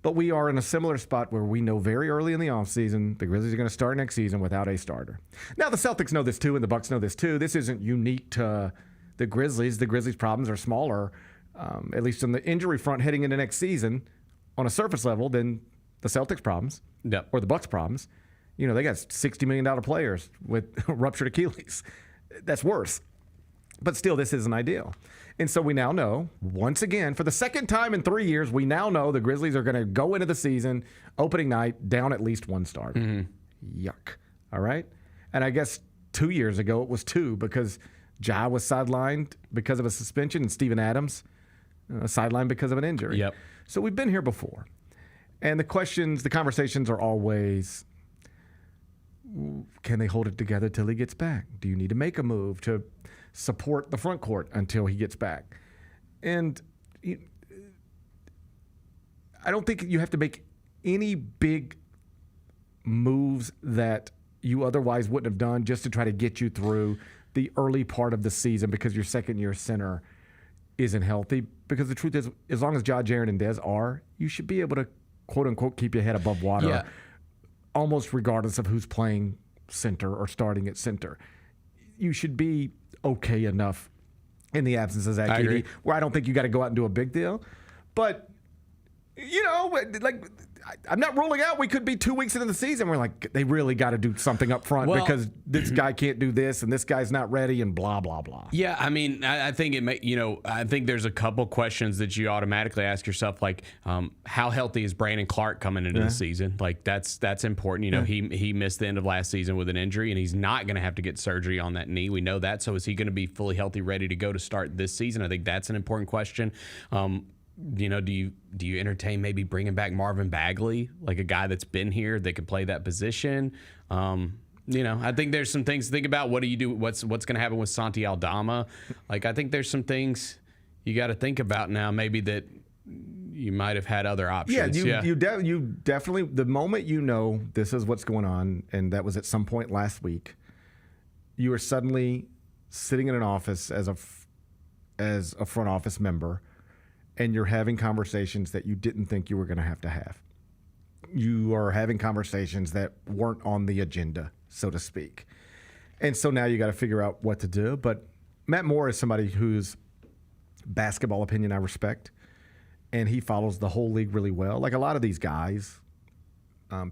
But we are in a similar spot where we know very early in the offseason the Grizzlies are going to start next season without a starter. Now, the Celtics know this too, and the Bucks know this too. This isn't unique to the Grizzlies. The Grizzlies' problems are smaller, at least on the injury front heading into next season, on a surface level, than the Celtics' problems or the Bucks' problems. You know, they got $60 million players with ruptured Achilles. That's worse. But still, this isn't ideal. And so we now know, once again, for the second time in 3 years, we now know the Grizzlies are going to go into the season, opening night, down at least one starter. Yuck. All right? And I guess 2 years ago it was two because Ja was sidelined because of a suspension and Steven Adams sidelined because of an injury. Yep. So we've been here before. And the conversations are always, can they hold it together till he gets back? Do you need to make a move to support the front court until he gets back? And I don't think you have to make any big moves that you otherwise wouldn't have done just to try to get you through the early part of the season because your second-year center isn't healthy. Because the truth is, as long as Ja, Jaren, and Dez are, you should be able to, quote-unquote, keep your head above water almost regardless of who's playing center or starting at center. You should be okay enough in the absence of Zach Edey, where I don't think you got to go out and do a big deal. But, you know, like, I'm not ruling out we could be 2 weeks into the season. We're like, they really got to do something up front because this guy can't do this and this guy's not ready and blah, blah, blah. Yeah, I mean, I think I think there's a couple questions that you automatically ask yourself, like, how healthy is Brandon Clark coming into the season? Like, that's important. You know, he missed the end of last season with an injury, and he's not going to have to get surgery on that knee. We know that. So is he going to be fully healthy, ready to go to start this season? I think that's an important question. You know, do you entertain maybe bringing back Marvin Bagley, like a guy that's been here that could play that position? You know, I think there's some things to think about. What do you do? What's going to happen with Santi Aldama? Like, I think there's some things you got to think about now, maybe that you might have had other options. You definitely, the moment you know this is what's going on, and that was at some point last week, you are suddenly sitting in an office as a front office member, and you're having conversations that you didn't think you were going to have. You are having conversations that weren't on the agenda, so to speak. And so now you got to figure out what to do. But Matt Moore is somebody whose basketball opinion I respect, and he follows the whole league really well. Like a lot of these guys,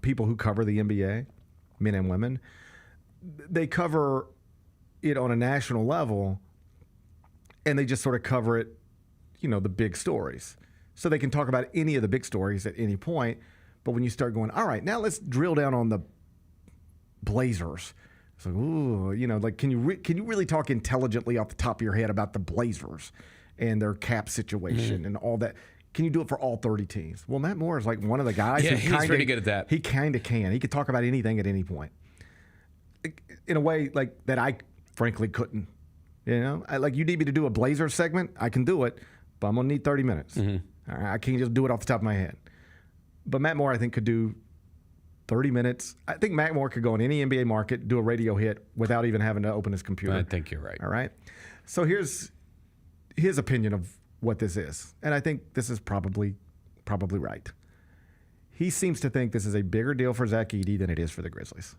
people who cover the NBA, men and women, they cover it on a national level, and they just sort of cover it, you know, the big stories. So they can talk about any of the big stories at any point. But when you start going, all right, now let's drill down on the Blazers. It's like, ooh, you know, like, can you really talk intelligently off the top of your head about the Blazers and their cap situation and all that? Can you do it for all 30 teams? Well, Matt Moore is like one of the guys. Yeah, he's pretty good at that. He kind of can. He could talk about anything at any point. In a way like that I frankly couldn't You know, like you need me to do a Blazer segment, I can do it, but I'm gonna need 30 minutes. All right, I can't just do it off the top of my head. But Matt Moore, I think, could do 30 minutes. I think Matt Moore could go in any NBA market, do a radio hit without even having to open his computer. I think you're right. All right. So here's his opinion of what this is, and I think this is probably right. He seems to think this is a bigger deal for Zach Edey than it is for the Grizzlies.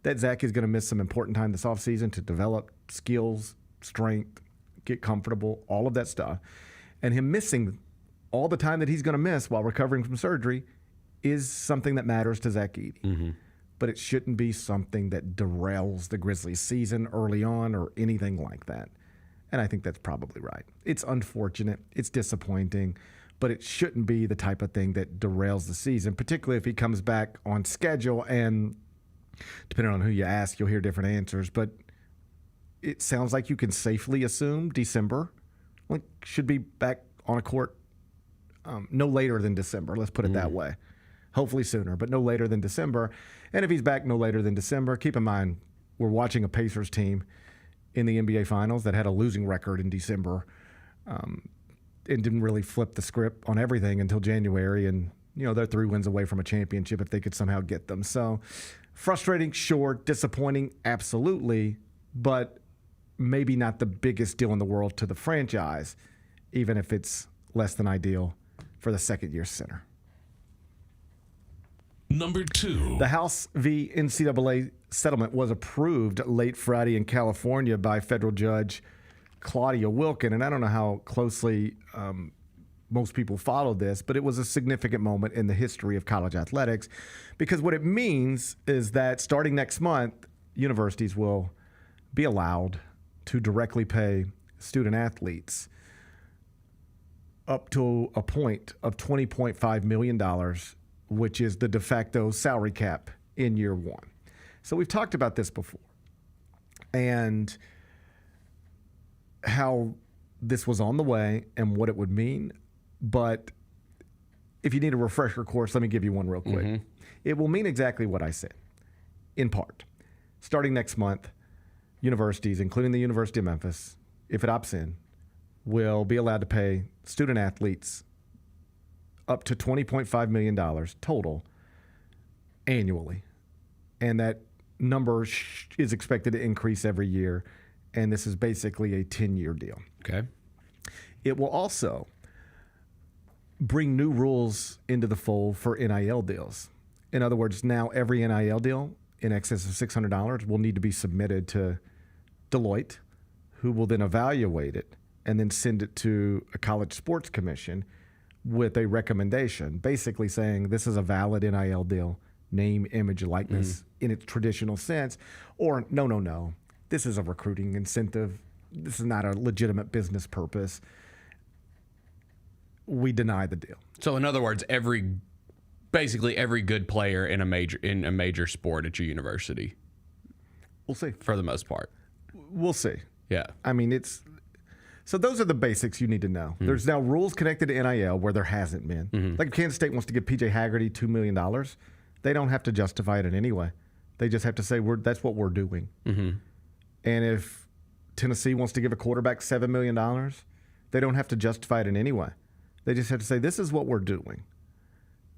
That Zach is going to miss some important time this offseason to develop skills, strength, get comfortable, all of that stuff. And him missing all the time that he's going to miss while recovering from surgery is something that matters to Zach Edey. But it shouldn't be something that derails the Grizzlies season early on or anything like that. And I think that's probably right. It's unfortunate. It's disappointing. But it shouldn't be the type of thing that derails the season, particularly if he comes back on schedule. And depending on who you ask, you'll hear different answers. But it sounds like you can safely assume December. Like, should be back on a court no later than December. Let's put it that way. Hopefully sooner, but no later than December. And if he's back no later than December, keep in mind, we're watching a Pacers team in the NBA Finals that had a losing record in December and didn't really flip the script on everything until January. And, you know, they're 3 wins away from a championship if they could somehow get them. So frustrating, sure. Disappointing, absolutely. But maybe not the biggest deal in the world to the franchise, even if it's less than ideal for the second-year center. Number 2. The House v. NCAA settlement was approved late Friday in California by federal judge Claudia Wilkin. And I don't know how closely most people followed this, but it was a significant moment in the history of college athletics because what it means is that starting next month, universities will be allowed to directly pay student athletes up to a point of $20.5 million, which is the de facto salary cap in year one. So we've talked about this before and how this was on the way and what it would mean. But if you need a refresher course, let me give you one real quick. It will mean exactly what I said, in part. Starting next month, universities, including the University of Memphis, if it opts in, will be allowed to pay student athletes up to $20.5 million total annually. And that number is expected to increase every year. And this is basically a 10-year deal. Okay. It will also bring new rules into the fold for NIL deals. In other words, now every NIL deal in excess of $600 will need to be submitted to Deloitte, who will then evaluate it and then send it to a college sports commission with a recommendation, basically saying this is a valid NIL deal, name, image, likeness in its traditional sense, or no, this is a recruiting incentive. This is not a legitimate business purpose. We deny the deal. So in other words, basically every good player in a major sport at your university. We'll see. For the most part. We'll see. Yeah. I mean, so those are the basics you need to know. There's now rules connected to NIL where there hasn't been. Like if Kansas State wants to give PJ Haggerty $2 million, they don't have to justify it in any way. They just have to say, that's what we're doing. And if Tennessee wants to give a quarterback $7 million, they don't have to justify it in any way. They just have to say, this is what we're doing.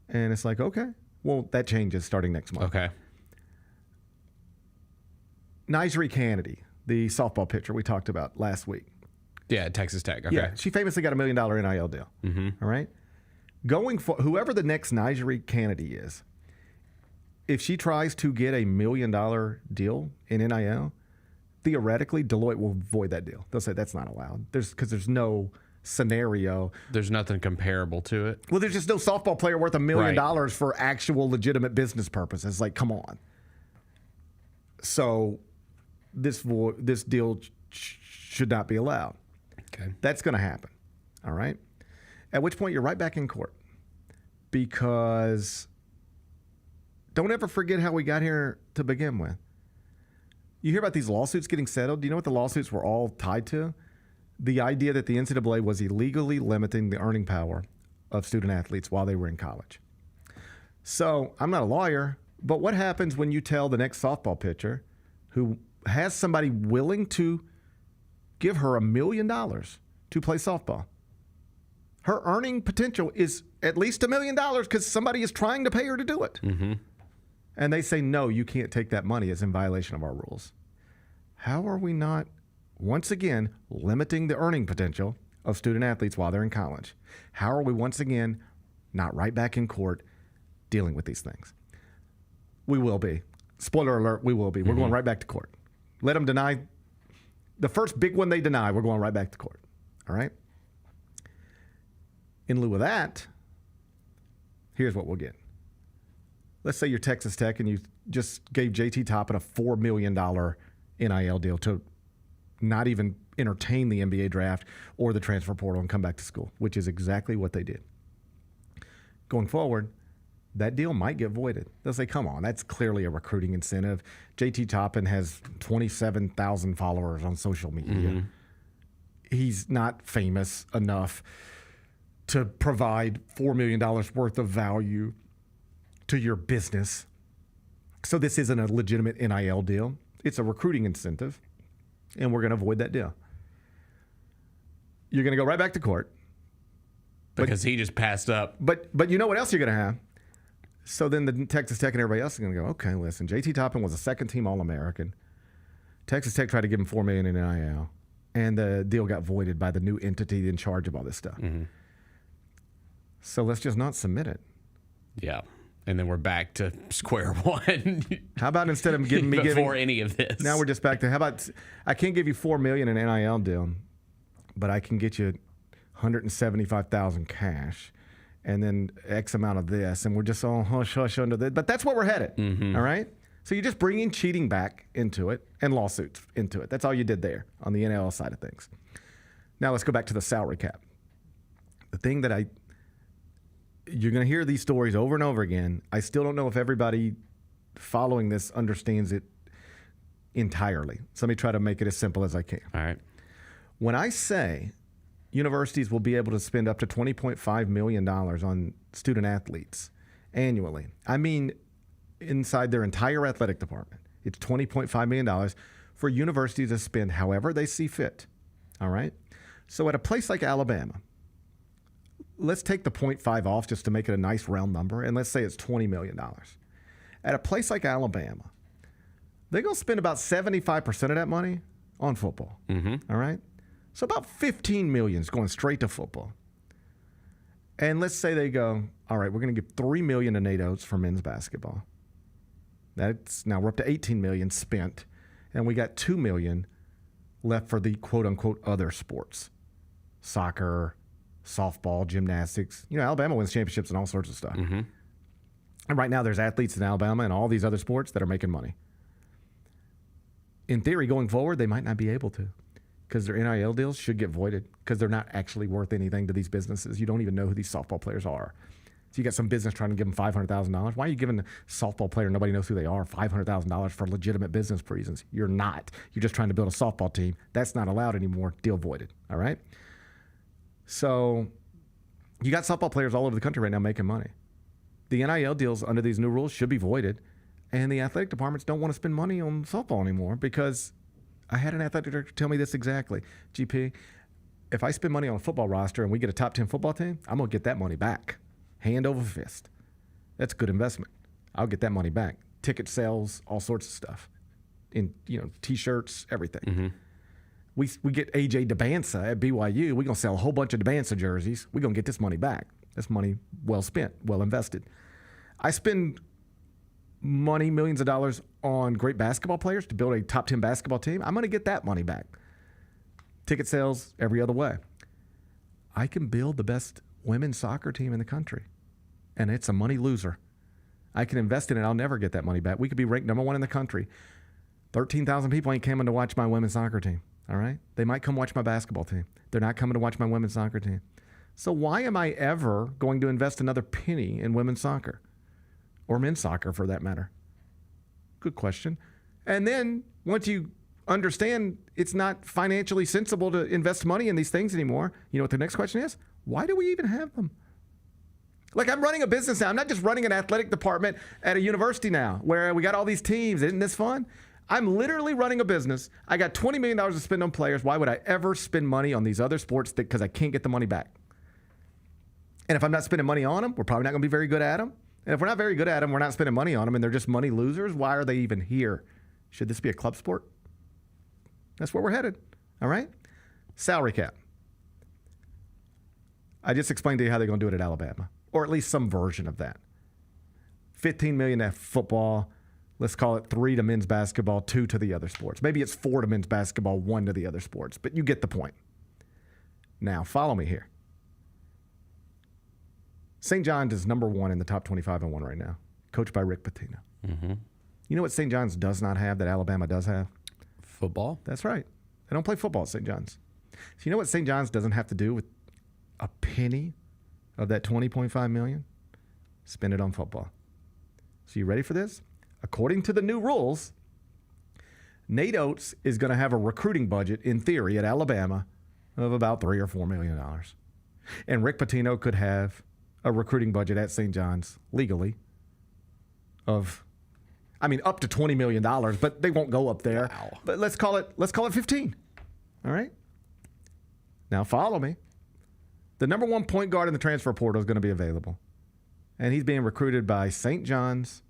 And it's like, okay, well, that changes starting next month. Okay. Nyjari Kennedy, the softball pitcher we talked about last week. Yeah, Texas Tech. Okay. Yeah, she famously got $1 million NIL deal. All right? Going for whoever the next Nyjari Kennedy is, if she tries to get $1 million deal in NIL, theoretically, Deloitte will void that deal. They'll say that's not allowed. Because there's no scenario. There's nothing comparable to it. Well, there's just no softball player worth $1 million for actual legitimate business purposes. Like, come on. So this deal should not be allowed. Okay. That's going to happen. All right? At which point you're right back in court. Because don't ever forget how we got here to begin with. You hear about these lawsuits getting settled. Do you know what the lawsuits were all tied to? The idea that the NCAA was illegally limiting the earning power of student athletes while they were in college. So I'm not a lawyer, but what happens when you tell the next softball pitcher who has somebody willing to give her $1 million to play softball. Her earning potential is at least $1 million because somebody is trying to pay her to do it. Mm-hmm. And they say, no, you can't take that money. It's in violation of our rules. How are we not, once again, limiting the earning potential of student athletes while they're in college? How are we once again not right back in court dealing with these things? We will be. Spoiler alert, we will be. We're going right back to court. Let them deny. The first big one they deny, we're going right back to court. All right? In lieu of that, here's what we'll get. Let's say you're Texas Tech and you just gave JT Toppin a $4 million NIL deal to not even entertain the NBA draft or the transfer portal and come back to school, which is exactly what they did. Going forward, that deal might get voided. They'll say, come on, that's clearly a recruiting incentive. JT Toppin has 27,000 followers on social media. Mm-hmm. He's not famous enough to provide $4 million worth of value to your business. So this isn't a legitimate NIL deal. It's a recruiting incentive, and we're going to avoid that deal. You're going to go right back to court. Because he just passed up. But you know what else you're going to have? So then the Texas Tech and everybody else is going to go, okay, listen, JT Toppin was a second-team All-American. Texas Tech tried to give him $4 million in NIL, and the deal got voided by the new entity in charge of all this stuff. Mm-hmm. So let's just not submit it. Yeah. And then we're back to square one. How about instead of giving me before any of this? Now we're just back to, how about, I can't give you $4 million in NIL deal, but I can get you $175,000 cash, and then X amount of this, and we're just all hush hush under this. But that's where we're headed. Mm-hmm. All right. So you're just bringing cheating back into it and lawsuits into it. That's all you did there on the NIL side of things. Now let's go back to the salary cap. The thing that you're going to hear these stories over and over again. I still don't know if everybody following this understands it entirely. So let me try to make it as simple as I can. All right. When I say universities will be able to spend up to $20.5 million on student athletes annually, I mean inside their entire athletic department. It's $20.5 million for universities to spend however they see fit. All right? So at a place like Alabama, let's take the 0.5 off just to make it a nice round number, and let's say it's $20 million. At a place like Alabama, they're going to spend about 75% of that money on football. Mm-hmm. All right? So about $15 million is going straight to football. And let's say they go, all right, we're going to give $3 million to Nate Oates for men's basketball. Now we're up to $18 million spent, and we got $2 million left for the quote-unquote other sports. Soccer, softball, gymnastics. You know, Alabama wins championships and all sorts of stuff. Mm-hmm. And right now there's athletes in Alabama and all these other sports that are making money. In theory, going forward, they might not be able to because their NIL deals should get voided because they're not actually worth anything to these businesses. You don't even know who these softball players are. So you got some business trying to give them $500,000. Why are you giving a softball player, nobody knows who they are, $500,000 for legitimate business reasons? You're not. You're just trying to build a softball team. That's not allowed anymore. Deal voided. All right? So you got softball players all over the country right now making money. The NIL deals under these new rules should be voided, and the athletic departments don't want to spend money on softball anymore because I had an athletic director tell me this exactly. GP, if I spend money on a football roster and we get a top 10 football team, I'm going to get that money back. Hand over fist. That's good investment. I'll get that money back. Ticket sales, all sorts of stuff. In T-shirts, everything. Mm-hmm. We get AJ DeBansa at BYU. We're going to sell a whole bunch of DeBansa jerseys. We're going to get this money back. That's money well spent, well invested. I spend money, millions of dollars, on great basketball players to build a top 10 basketball team. I'm going to get that money back. Ticket sales, every other way. I can build the best women's soccer team in the country, and it's a money loser. I can invest in it. I'll never get that money back. We could be ranked number 1 in the country. 13,000 people ain't coming to watch my women's soccer team. All right? They might come watch my basketball team. They're not coming to watch my women's soccer team. So why am I ever going to invest another penny in women's soccer? Or men's soccer, for that matter? Good question. And then once you understand it's not financially sensible to invest money in these things anymore, you know what the next question is? Why do we even have them? Like, I'm running a business now. I'm not just running an athletic department at a university now where we got all these teams. Isn't this fun? I'm literally running a business. I got $20 million to spend on players. Why would I ever spend money on these other sports because I can't get the money back? And if I'm not spending money on them, we're probably not going to be very good at them. And if we're not very good at them, we're not spending money on them, and they're just money losers. Why are they even here? Should this be a club sport? That's where we're headed. All right? Salary cap. I just explained to you how they're going to do it at Alabama, or at least some version of that. $15 million to football. Let's call it 3 to men's basketball, 2 to the other sports. Maybe it's 4 to men's basketball, 1 to the other sports, but you get the point. Now, follow me here. St. John's is number 1 in the top 25 and 1 right now, coached by Rick Pitino. Mm-hmm. You know what St. John's does not have that Alabama does have? Football. That's right. They don't play football at St. John's. So you know what St. John's doesn't have to do with a penny of that $20.5 million? Spend it on football. So you ready for this? According to the new rules, Nate Oates is going to have a recruiting budget, in theory, at Alabama of about $3 or $4 million. And Rick Pitino could have a recruiting budget at St. John's legally of, up to $20 million, but they won't go up there. Wow. But let's call it 15. All right? Now follow me. The number 1 point guard in the transfer portal is going to be available. And he's being recruited by St. John's,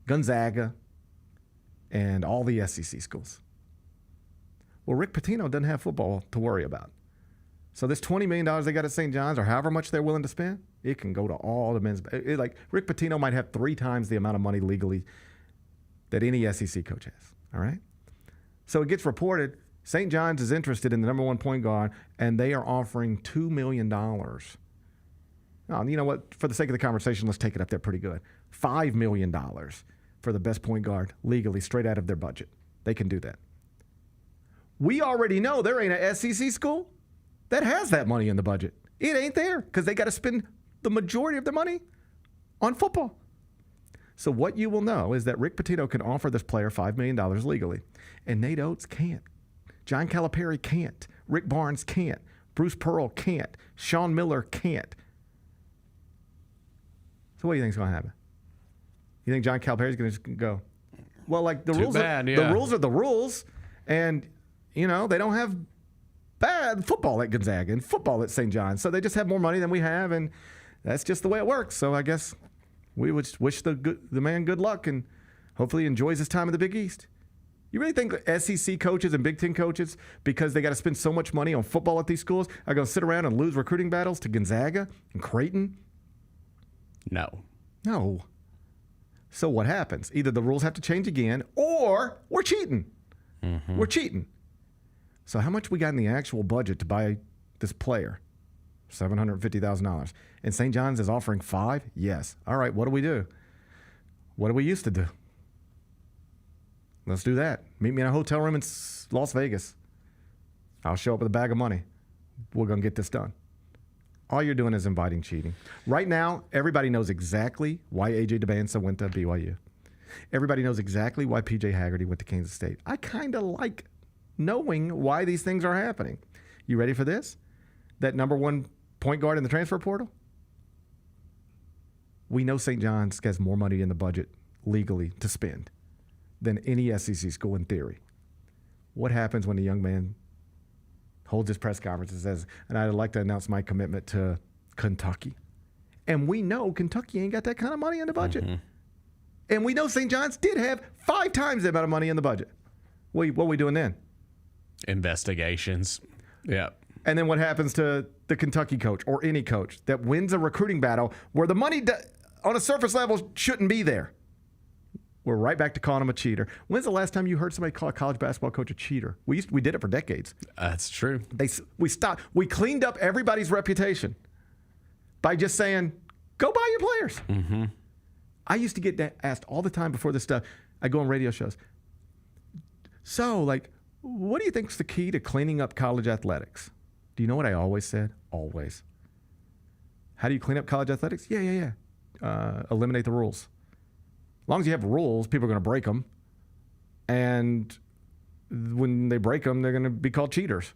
Gonzaga, and all the SEC schools. Well, Rick Pitino doesn't have football to worry about. So this $20 million they got at St. John's, or however much they're willing to spend, it can go to all the men's. Like Rick Pitino might have 3 times the amount of money legally that any SEC coach has. All right? So it gets reported St. John's is interested in the number 1 point guard, and they are offering $2 million. Now, you know what? For the sake of the conversation, let's take it up there pretty good. $5 million for the best point guard legally, straight out of their budget. They can do that. We already know there ain't a SEC school that has that money in the budget. It ain't there because they got to spend the majority of their money on football. So what you will know is that Rick Pitino can offer this player $5 million legally, and Nate Oates can't. John Calipari can't. Rick Barnes can't. Bruce Pearl can't. Sean Miller can't. So what do you think is going to happen? You think John Calipari is going to just go, well, like the rules are the rules, and they don't have bad football at Gonzaga and football at St. John's, so they just have more money than we have, and that's just the way it works. So I guess we would wish the man good luck and hopefully he enjoys his time in the Big East. You really think SEC coaches and Big Ten coaches, because they got to spend so much money on football at these schools, are going to sit around and lose recruiting battles to Gonzaga and Creighton? No. So what happens? Either the rules have to change again, or we're cheating. Mm-hmm. We're cheating. So how much we got in the actual budget to buy this player? $750,000. And St. John's is offering $5 million? Yes. All right, what do we do? What do we used to do? Let's do that. Meet me in a hotel room in Las Vegas. I'll show up with a bag of money. We're going to get this done. All you're doing is inviting cheating. Right now, everybody knows exactly why A.J. DeBansa went to BYU. Everybody knows exactly why P.J. Haggerty went to Kansas State. I kind of like knowing why these things are happening. You ready for this? That number 1 point guard in the transfer portal? We know St. John's has more money in the budget legally to spend than any SEC school in theory. What happens when a young man holds his press conference and says, and I'd like to announce my commitment to Kentucky? And we know Kentucky ain't got that kind of money in the budget. Mm-hmm. And we know St. John's did have 5 times the amount of money in the budget. What are we doing then? Investigations. Yeah. And then what happens to the Kentucky coach or any coach that wins a recruiting battle where the money on a surface level shouldn't be there? We're right back to calling him a cheater. When's the last time you heard somebody call a college basketball coach a cheater? We did it for decades. That's true. We cleaned up everybody's reputation by just saying, go buy your players. Mm-hmm. I used to get asked all the time before this stuff. I go on radio shows. So, what do you think is the key to cleaning up college athletics? Do you know what I always said? Always. How do you clean up college athletics? Yeah. Eliminate the rules. As long as you have rules, people are going to break them. And when they break them, they're going to be called cheaters.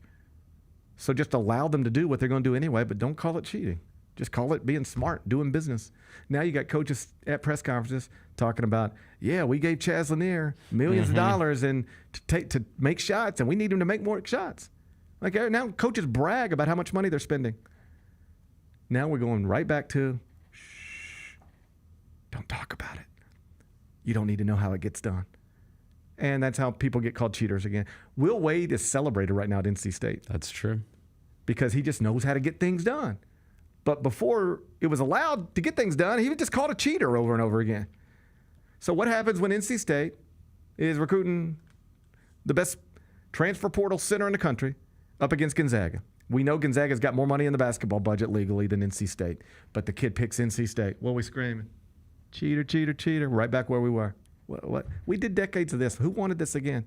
So just allow them to do what they're going to do anyway, but don't call it cheating. Just call it being smart, doing business. Now you got coaches at press conferences talking about, yeah, we gave Chaz Lanier millions of dollars and to make shots, and we need him to make more shots. Like now coaches brag about how much money they're spending. Now we're going right back to, shh, don't talk about it. You don't need to know how it gets done. And that's how people get called cheaters again. Will Wade is celebrated right now at NC State. That's true. Because he just knows how to get things done. But before it was allowed to get things done, he was just called a cheater over and over again. So what happens when NC State is recruiting the best transfer portal center in the country up against Gonzaga? We know Gonzaga's got more money in the basketball budget legally than NC State. But the kid picks NC State. What are we screaming? Cheater, cheater, cheater. Right back where we were. What? We did decades of this. Who wanted this again?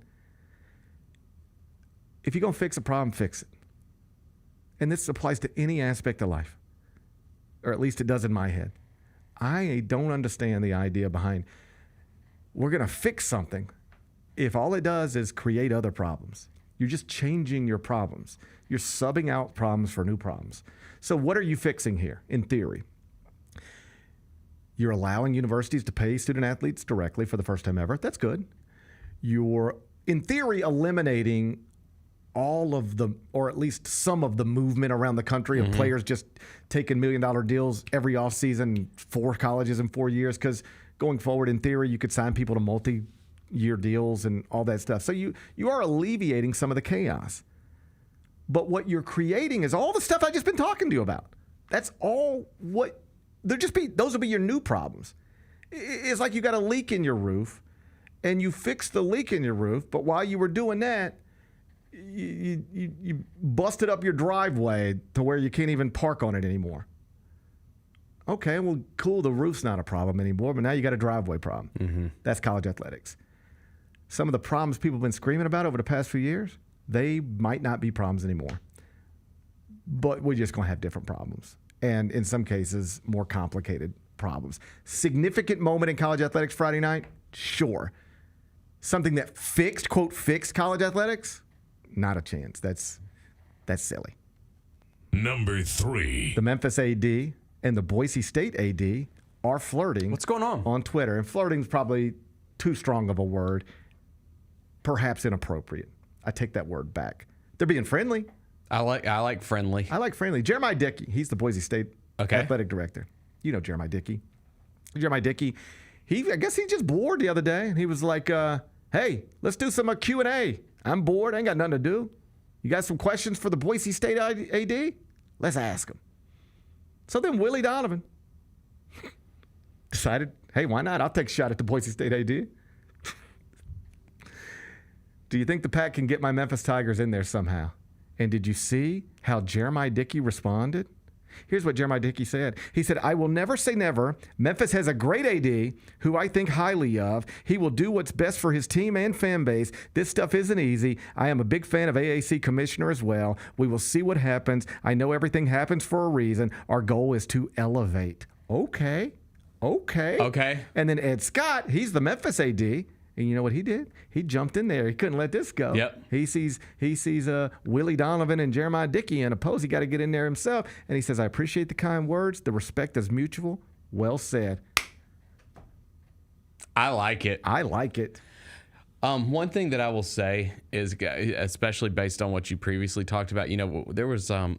If you're going to fix a problem, fix it. And this applies to any aspect of life. Or at least it does in my head. I don't understand the idea behind we're going to fix something if all it does is create other problems. You're just changing your problems. You're subbing out problems for new problems. So what are you fixing here, in theory? You're allowing universities to pay student athletes directly for the first time ever. That's good. You're, in theory, eliminating all of the, or at least some of the movement around the country of players just taking $1 million deals every offseason, 4 colleges in 4 years, because going forward, in theory, you could sign people to multi-year deals and all that stuff. So you are alleviating some of the chaos. But what you're creating is all the stuff I've just been talking to you about. That's all what, those will be your new problems. It's like you got a leak in your roof, and you fixed the leak in your roof, but while you were doing that, you busted up your driveway to where you can't even park on it anymore. Okay, well, cool, the roof's not a problem anymore, but now you got a driveway problem. That's college athletics. Some of the problems people have been screaming about over the past few years, they might not be problems anymore. But we're just going to have different problems. And in some cases, more complicated problems. Significant moment in college athletics Friday night? Sure. Something that fixed, quote, fixed college athletics? Not a chance. That's silly. Number 3. The Memphis AD and the Boise State AD are flirting. What's going on Twitter? And flirting is probably too strong of a word. Perhaps inappropriate. I take that word back. They're being friendly. I like friendly. I like friendly. Jeremiah Dickey, he's the Boise State athletic director. You know Jeremiah Dickey. Jeremiah Dickey, I guess he just bored the other day. And he was like, hey, let's do some Q&A. I'm bored. I ain't got nothing to do. You got some questions for the Boise State AD? Let's ask them. So then Willie Donovan decided, hey, why not? I'll take a shot at the Boise State AD. Do you think the Pack can get my Memphis Tigers in there somehow? And did you see how Jeremiah Dickey responded? Here's what Jeremiah Dickey said. He said, I will never say never. Memphis has a great AD who I think highly of. He will do what's best for his team and fan base. This stuff isn't easy. I am a big fan of AAC commissioner as well. We will see what happens. I know everything happens for a reason. Our goal is to elevate. Okay. And then Ed Scott, he's the Memphis AD. And you know what he did? He jumped in there. He couldn't let this go. Yep. He sees Willie Donovan and Jeremiah Dickey in a pose. He got to get in there himself. And he says, I appreciate the kind words. The respect is mutual. Well said. I like it. One thing that I will say is, especially based on what you previously talked about, there was a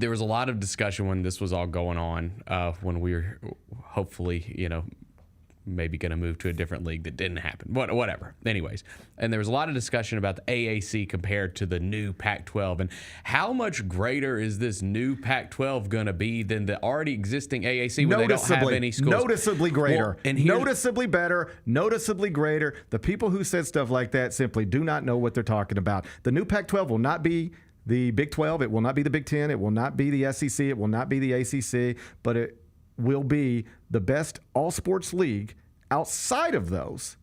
lot of discussion when this was all going on, when we were hopefully, maybe going to move to a different league. That didn't happen. Whatever. Anyways, and there was a lot of discussion about the AAC compared to the new Pac-12 and how much greater is this new Pac-12 going to be than the already existing AAC when they don't have any schools? Noticeably greater. Well, and noticeably better. Noticeably greater. The people who said stuff like that simply do not know what they're talking about. The new Pac-12 will not be the Big 12. It will not be the Big 10. It will not be the SEC. It will not be the ACC. But it will be the best all-sports league outside of those,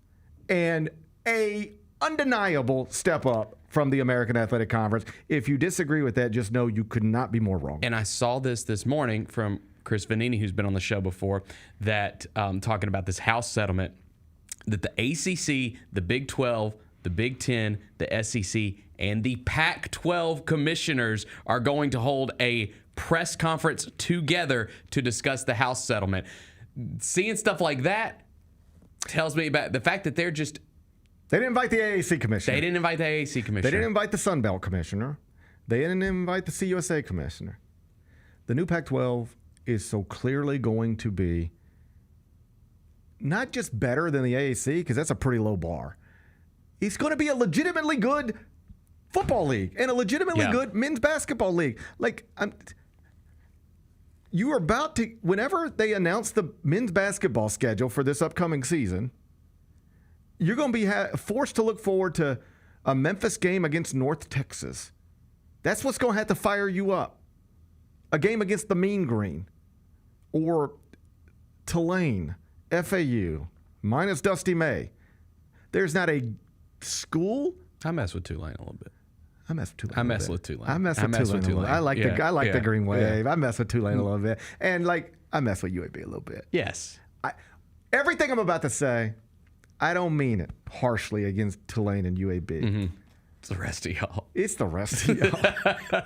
and a undeniable step up from the American Athletic Conference. If you disagree with that, just know you could not be more wrong. And I saw this morning from Chris Vanini, who's been on the show before, that talking about this House settlement, that the ACC, the Big 12, the Big 10, the SEC, and the Pac-12 commissioners are going to hold a press conference together to discuss the House settlement. Seeing stuff like that tells me about the fact that they're just... They didn't invite the AAC commissioner. They didn't invite the AAC commissioner. They didn't invite the Sun Belt commissioner. They didn't invite the CUSA commissioner. The new Pac-12 is so clearly going to be not just better than the AAC, because that's a pretty low bar. It's going to be a legitimately good football league and a legitimately good men's basketball league. Like, you are about to, whenever they announce the men's basketball schedule for this upcoming season, you're going to be forced to look forward to a Memphis game against North Texas. That's what's going to have to fire you up. A game against the Mean Green or Tulane, FAU, minus Dusty May. There's not a school. I mess with Tulane a little bit. I mess with Tulane. I mess with Tulane. I mess with Tulane a little. I like the Green Wave. I mess with Tulane a little bit, and I mess with UAB a little bit. Yes. Everything I'm about to say, I don't mean it harshly against Tulane and UAB. Mm-hmm. It's the rest of y'all. It's the rest of y'all.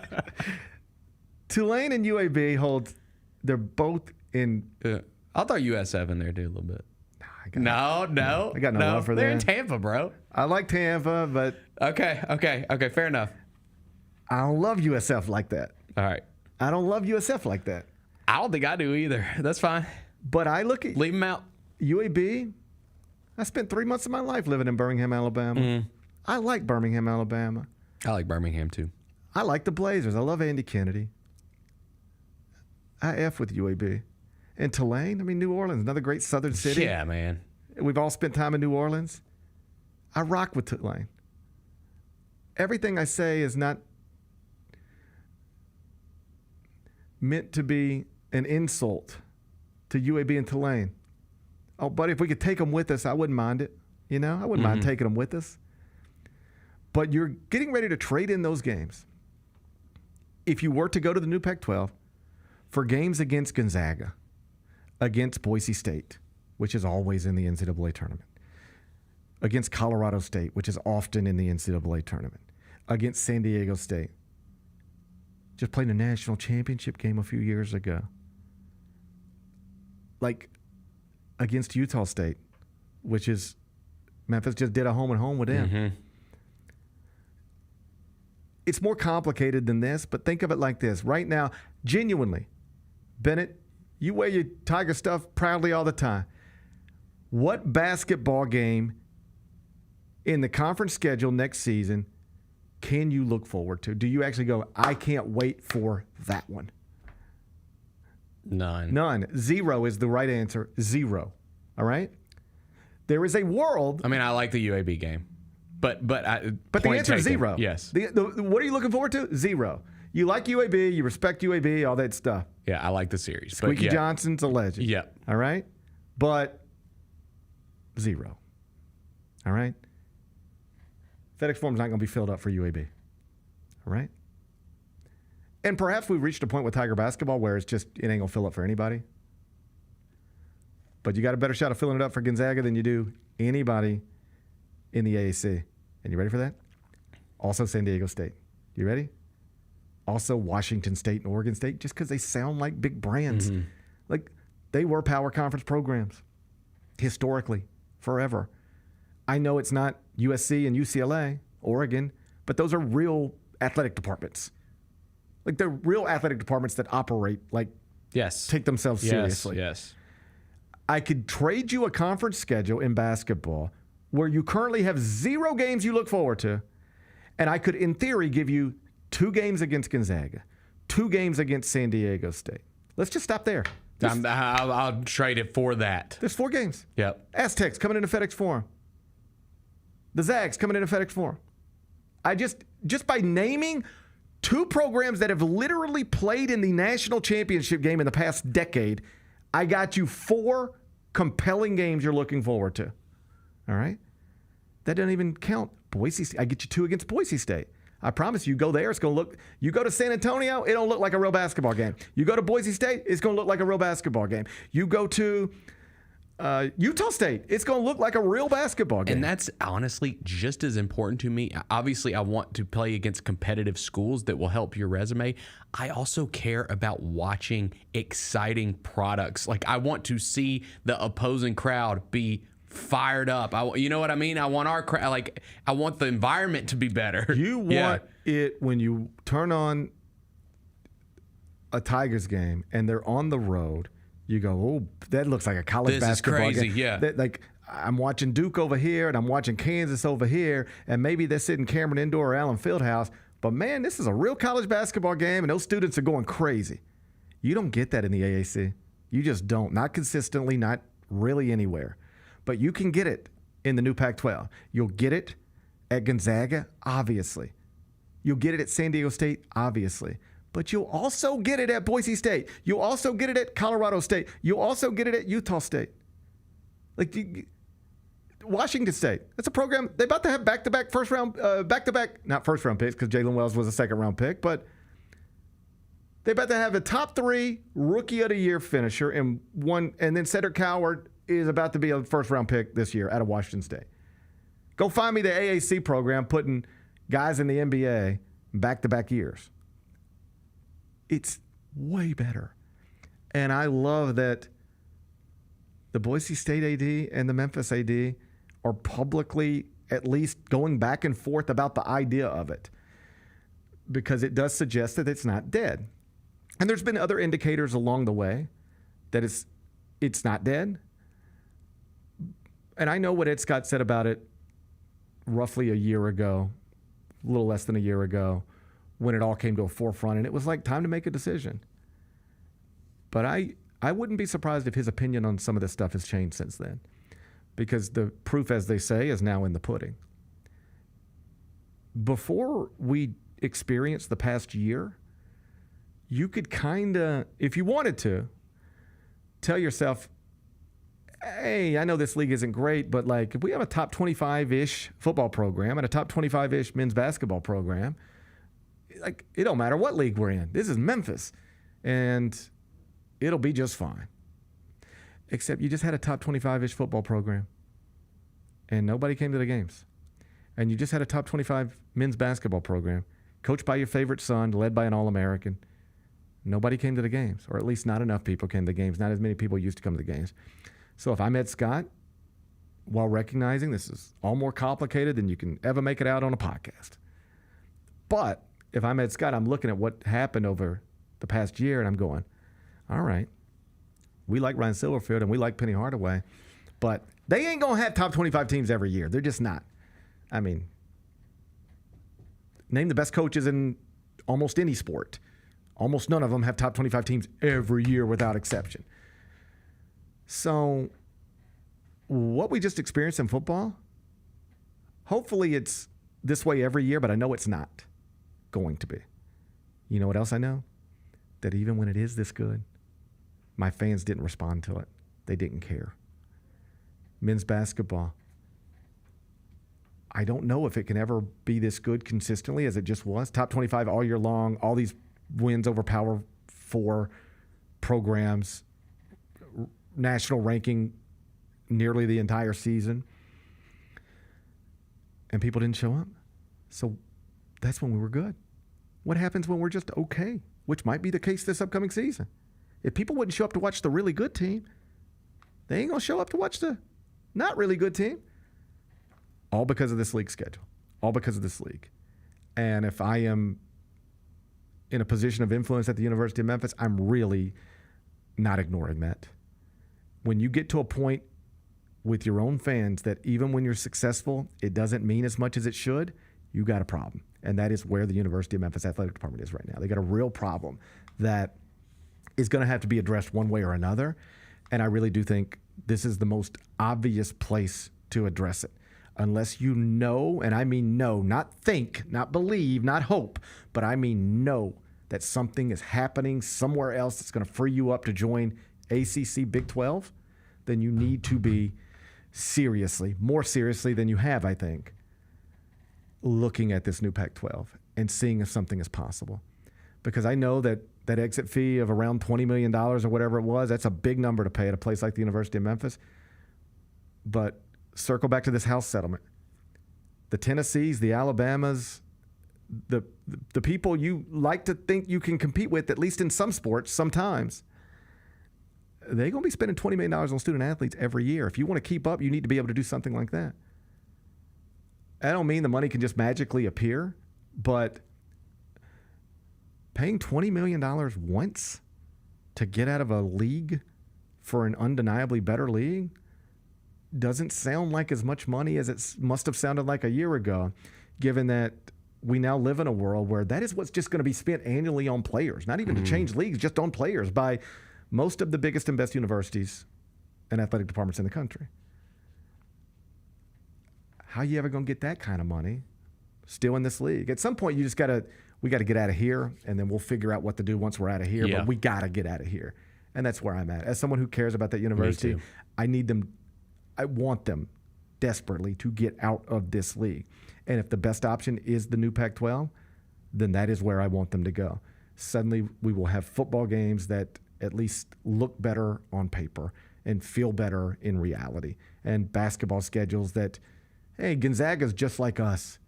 Tulane and UAB they're both in. I'll throw USF in there too a little bit. No. I got no love for them. They're in Tampa, bro. I like Tampa, but okay, fair enough. I don't love USF like that. All right. I don't love USF like that. I don't think I do either. That's fine. But I look at leave them out. UAB. I spent 3 months of my life living in Birmingham, Alabama. Mm. I like Birmingham, Alabama. I like Birmingham too. I like the Blazers. I love Andy Kennedy. I F with UAB. And Tulane, New Orleans, another great southern city. Yeah, man. We've all spent time in New Orleans. I rock with Tulane. Everything I say is not meant to be an insult to UAB and Tulane. Oh, buddy, if we could take them with us, I wouldn't mind it. I wouldn't mind taking them with us. But you're getting ready to trade in those games. If you were to go to the new Pac-12 for games against Gonzaga, against Boise State, which is always in the NCAA tournament, against Colorado State, which is often in the NCAA tournament, against San Diego State. Just played a national championship game a few years ago. Like against Utah State, which is Memphis just did a home and home with them. Mm-hmm. It's more complicated than this, but think of it like this. Right now, genuinely, Bennett, you wear your Tiger stuff proudly all the time. What basketball game in the conference schedule next season can you look forward to? Do you actually go, I can't wait for that one? None. 0 is the right answer. 0. All right? There is a world. I like the UAB game. But the answer is 0. Yes. What are you looking forward to? 0. You like UAB, you respect UAB, all that stuff. Yeah, I like the series. Squeaky Johnson's a legend. Yeah. All right? But 0. All right? FedEx Forum's not going to be filled up for UAB. All right? And perhaps we've reached a point with Tiger basketball where it ain't going to fill up for anybody. But you got a better shot of filling it up for Gonzaga than you do anybody in the AAC. And you ready for that? Also San Diego State. You ready? Also Washington State and Oregon State, just because they sound like big brands. Mm-hmm. Like they were power conference programs historically, forever. I know it's not USC and UCLA, Oregon, but those are real athletic departments. Like they're real athletic departments that operate take themselves seriously. Yes. I could trade you a conference schedule in basketball where you currently have 0 games you look forward to, and I could, in theory, give you 2 games against Gonzaga, 2 games against San Diego State. Let's just stop there. I'll trade it for that. There's 4 games. Yep. Aztecs coming into FedEx Forum. The Zags coming into FedEx Forum. I just by naming 2 programs that have literally played in the national championship game in the past decade, I got you 4 compelling games you're looking forward to. All right? That doesn't even count Boise State. I get you 2 against Boise State. I promise you go there, it's going to look, you go to San Antonio, it don't look like a real basketball game. You go to Boise State, it's going to look like a real basketball game. You go to Utah State. It's going to look like a real basketball game. And that's honestly just as important to me. Obviously, I want to play against competitive schools that will help your resume. I also care about watching exciting products. Like, I want to see the opposing crowd be fired up. You know what I mean? I want our crowd, like, I want the environment to be better. You want it when you turn on a Tigers game and they're on the road. You go, oh, that looks like a college basketball crazy, game. yeah. Like, I'm watching Duke over here, and I'm watching Kansas over here, and maybe they're sitting Cameron Indoor or Allen Fieldhouse. But, man, this is a real college basketball game, and those students are going crazy. You don't get that in the AAC. You just don't. Not consistently, not really anywhere. But you can get it in the new Pac-12. You'll get it at Gonzaga, obviously. You'll get it at San Diego State, obviously. But you'll also get it at Boise State. You'll also get it at Colorado State. You'll also get it at Utah State. Like, Washington State. That's a program. They're about to have back-to-back not first-round picks because Jalen Wells was a second-round pick, but they're about to have a top 3 Rookie of the Year finisher and then Cedric Coward is about to be a first-round pick this year out of Washington State. Go find me the AAC program putting guys in the NBA back-to-back years. It's way better. And I love that the Boise State AD and the Memphis AD are publicly at least going back and forth about the idea of it, because it does suggest that it's not dead. And there's been other indicators along the way that it's not dead. And I know what Ed Scott said about it roughly a year ago, a little less than a year ago, when it all came to a forefront, and it was like time to make a decision. But I wouldn't be surprised if his opinion on some of this stuff has changed since then, because the proof, as they say, is now in the pudding. Before we experienced the past year, you could kind of, if you wanted to, tell yourself, hey, I know this league isn't great, but like if we have a top 25-ish football program and a top 25-ish men's basketball program, like, it don't matter what league we're in. This is Memphis, and it'll be just fine. Except you just had a top 25-ish football program, and nobody came to the games. And you just had a top 25 men's basketball program, coached by your favorite son, led by an All-American. Nobody came to the games, or at least not enough people came to the games. Not as many people used to come to the games. So if I'm Ed Scott, while recognizing this is all more complicated than you can ever make it out on a podcast, but if I'm Ed Scott, I'm looking at what happened over the past year, and I'm going, all right, we like Ryan Silverfield and we like Penny Hardaway, but they ain't going to have top 25 teams every year. They're just not. I mean, name the best coaches in almost any sport. Almost none of them have top 25 teams every year without exception. So what we just experienced in football, hopefully it's this way every year, but I know it's not going to be. You know what else I know? That even when it is this good, my fans didn't respond to it. They didn't care. Men's basketball, I don't know if it can ever be this good consistently as it just was. Top 25 all year long, all these wins over Power 4 programs, national ranking nearly the entire season, and people didn't show up. So that's when we were good. What happens when we're just okay, which might be the case this upcoming season? If people wouldn't show up to watch the really good team, they ain't going to show up to watch the not really good team. All because of this league schedule. All because of this league. And if I am in a position of influence at the University of Memphis, I'm really not ignoring that. When you get to a point with your own fans that even when you're successful, it doesn't mean as much as it should, you got a problem. And that is where the University of Memphis Athletic Department is right now. They got a real problem that is going to have to be addressed one way or another. And I really do think this is the most obvious place to address it. Unless you know, and I mean know, not think, not believe, not hope, but I mean know that something is happening somewhere else that's going to free you up to join ACC Big 12, then you need to be seriously, more seriously than you have, I think, looking at this new Pac-12 and seeing if something is possible. Because I know that exit fee of around $20 million or whatever it was, that's a big number to pay at a place like the University of Memphis. But circle back to this House settlement. The Tennessees, the Alabamas, the people you like to think you can compete with, at least in some sports, sometimes, they're going to be spending $20 million on student athletes every year. If you want to keep up, you need to be able to do something like that. I don't mean the money can just magically appear, but paying $20 million once to get out of a league for an undeniably better league doesn't sound like as much money as it must have sounded like a year ago, given that we now live in a world where that is what's just going to be spent annually on players, not even to change leagues, just on players by most of the biggest and best universities and athletic departments in the country. How are you ever going to get that kind of money still in this league? At some point, we got to get out of here, and then we'll figure out what to do once we're out of here. Yeah. But we got to get out of here. And that's where I'm at. As someone who cares about that university, I want them desperately to get out of this league. And if the best option is the new Pac-12, then that is where I want them to go. Suddenly, we will have football games that at least look better on paper and feel better in reality. And basketball schedules that, hey, Gonzaga's just like us.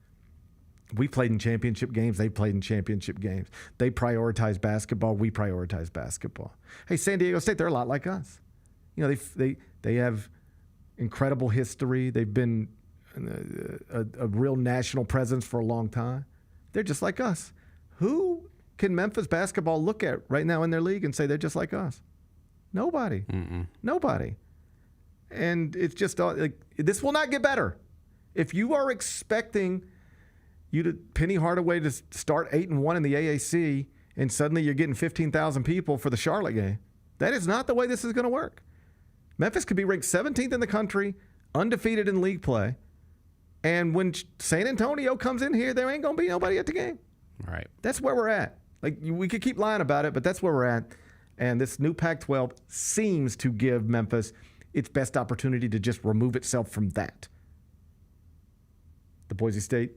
We played in championship games. They played in championship games. They prioritize basketball. We prioritize basketball. Hey, San Diego State, they're a lot like us. You know, they have incredible history. They've been a real national presence for a long time. They're just like us. Who can Memphis basketball look at right now in their league and say they're just like us? Nobody. Nobody. And it's just like, this will not get better. If you are expecting you to Penny Hardaway to start 8-1 in the AAC and suddenly you're getting 15,000 people for the Charlotte game, that is not the way this is going to work. Memphis could be ranked 17th in the country, undefeated in league play, and when San Antonio comes in here, there ain't going to be nobody at the game. Right. That's where we're at. Like, we could keep lying about it, but that's where we're at. And this new Pac-12 seems to give Memphis its best opportunity to just remove itself from that. The Boise State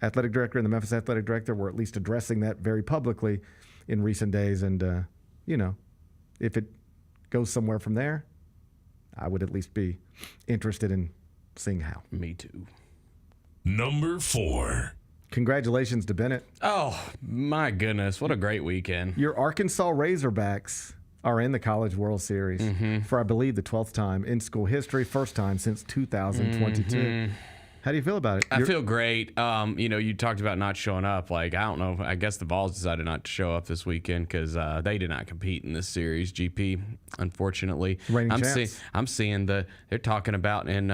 athletic director and the Memphis athletic director were at least addressing that very publicly in recent days. And, if it goes somewhere from there, I would at least be interested in seeing how. Me too. Number 4. Congratulations to Bennett. Oh, my goodness. What a great weekend. Your Arkansas Razorbacks are in the College World Series for, I believe, the 12th time in school history, first time since 2022. How do you feel about it? I feel great. You talked about not showing up. Like, I don't know. I guess the Vols decided not to show up this weekend because they did not compete in this series, GP, unfortunately. I'm seeing they're talking about in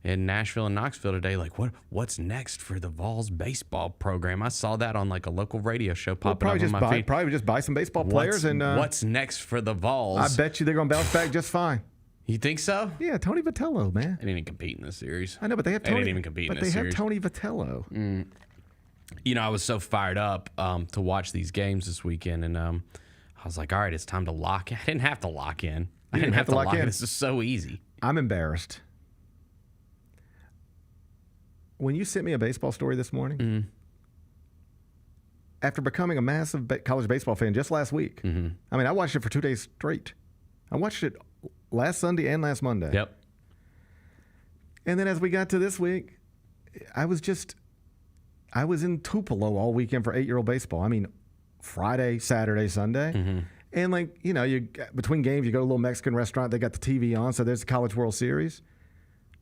Nashville and Knoxville today, like, what's next for the Vols baseball program? I saw that on, like, a local radio show popping up on my feed. Probably just buy some baseball players. What's next for the Vols? I bet you they're going to bounce back just fine. You think so? Yeah, Tony Vitello, man. They didn't compete in this series. I know, but they have Tony. They didn't even compete in this series. But they have Tony Vitello. I was so fired up to watch these games this weekend, and I was like, all right, it's time to lock in. I didn't have to lock in. I didn't have to lock in. This is so easy. I'm embarrassed. When you sent me a baseball story this morning, after becoming a massive college baseball fan just last week, I mean, I watched it for 2 days straight. I watched it last Sunday and last Monday. Yep. And then as we got to this week, I was in Tupelo all weekend for 8-year-old baseball. I mean, Friday, Saturday, Sunday. And you between games, you go to a little Mexican restaurant. They got the TV on, so there's the College World Series.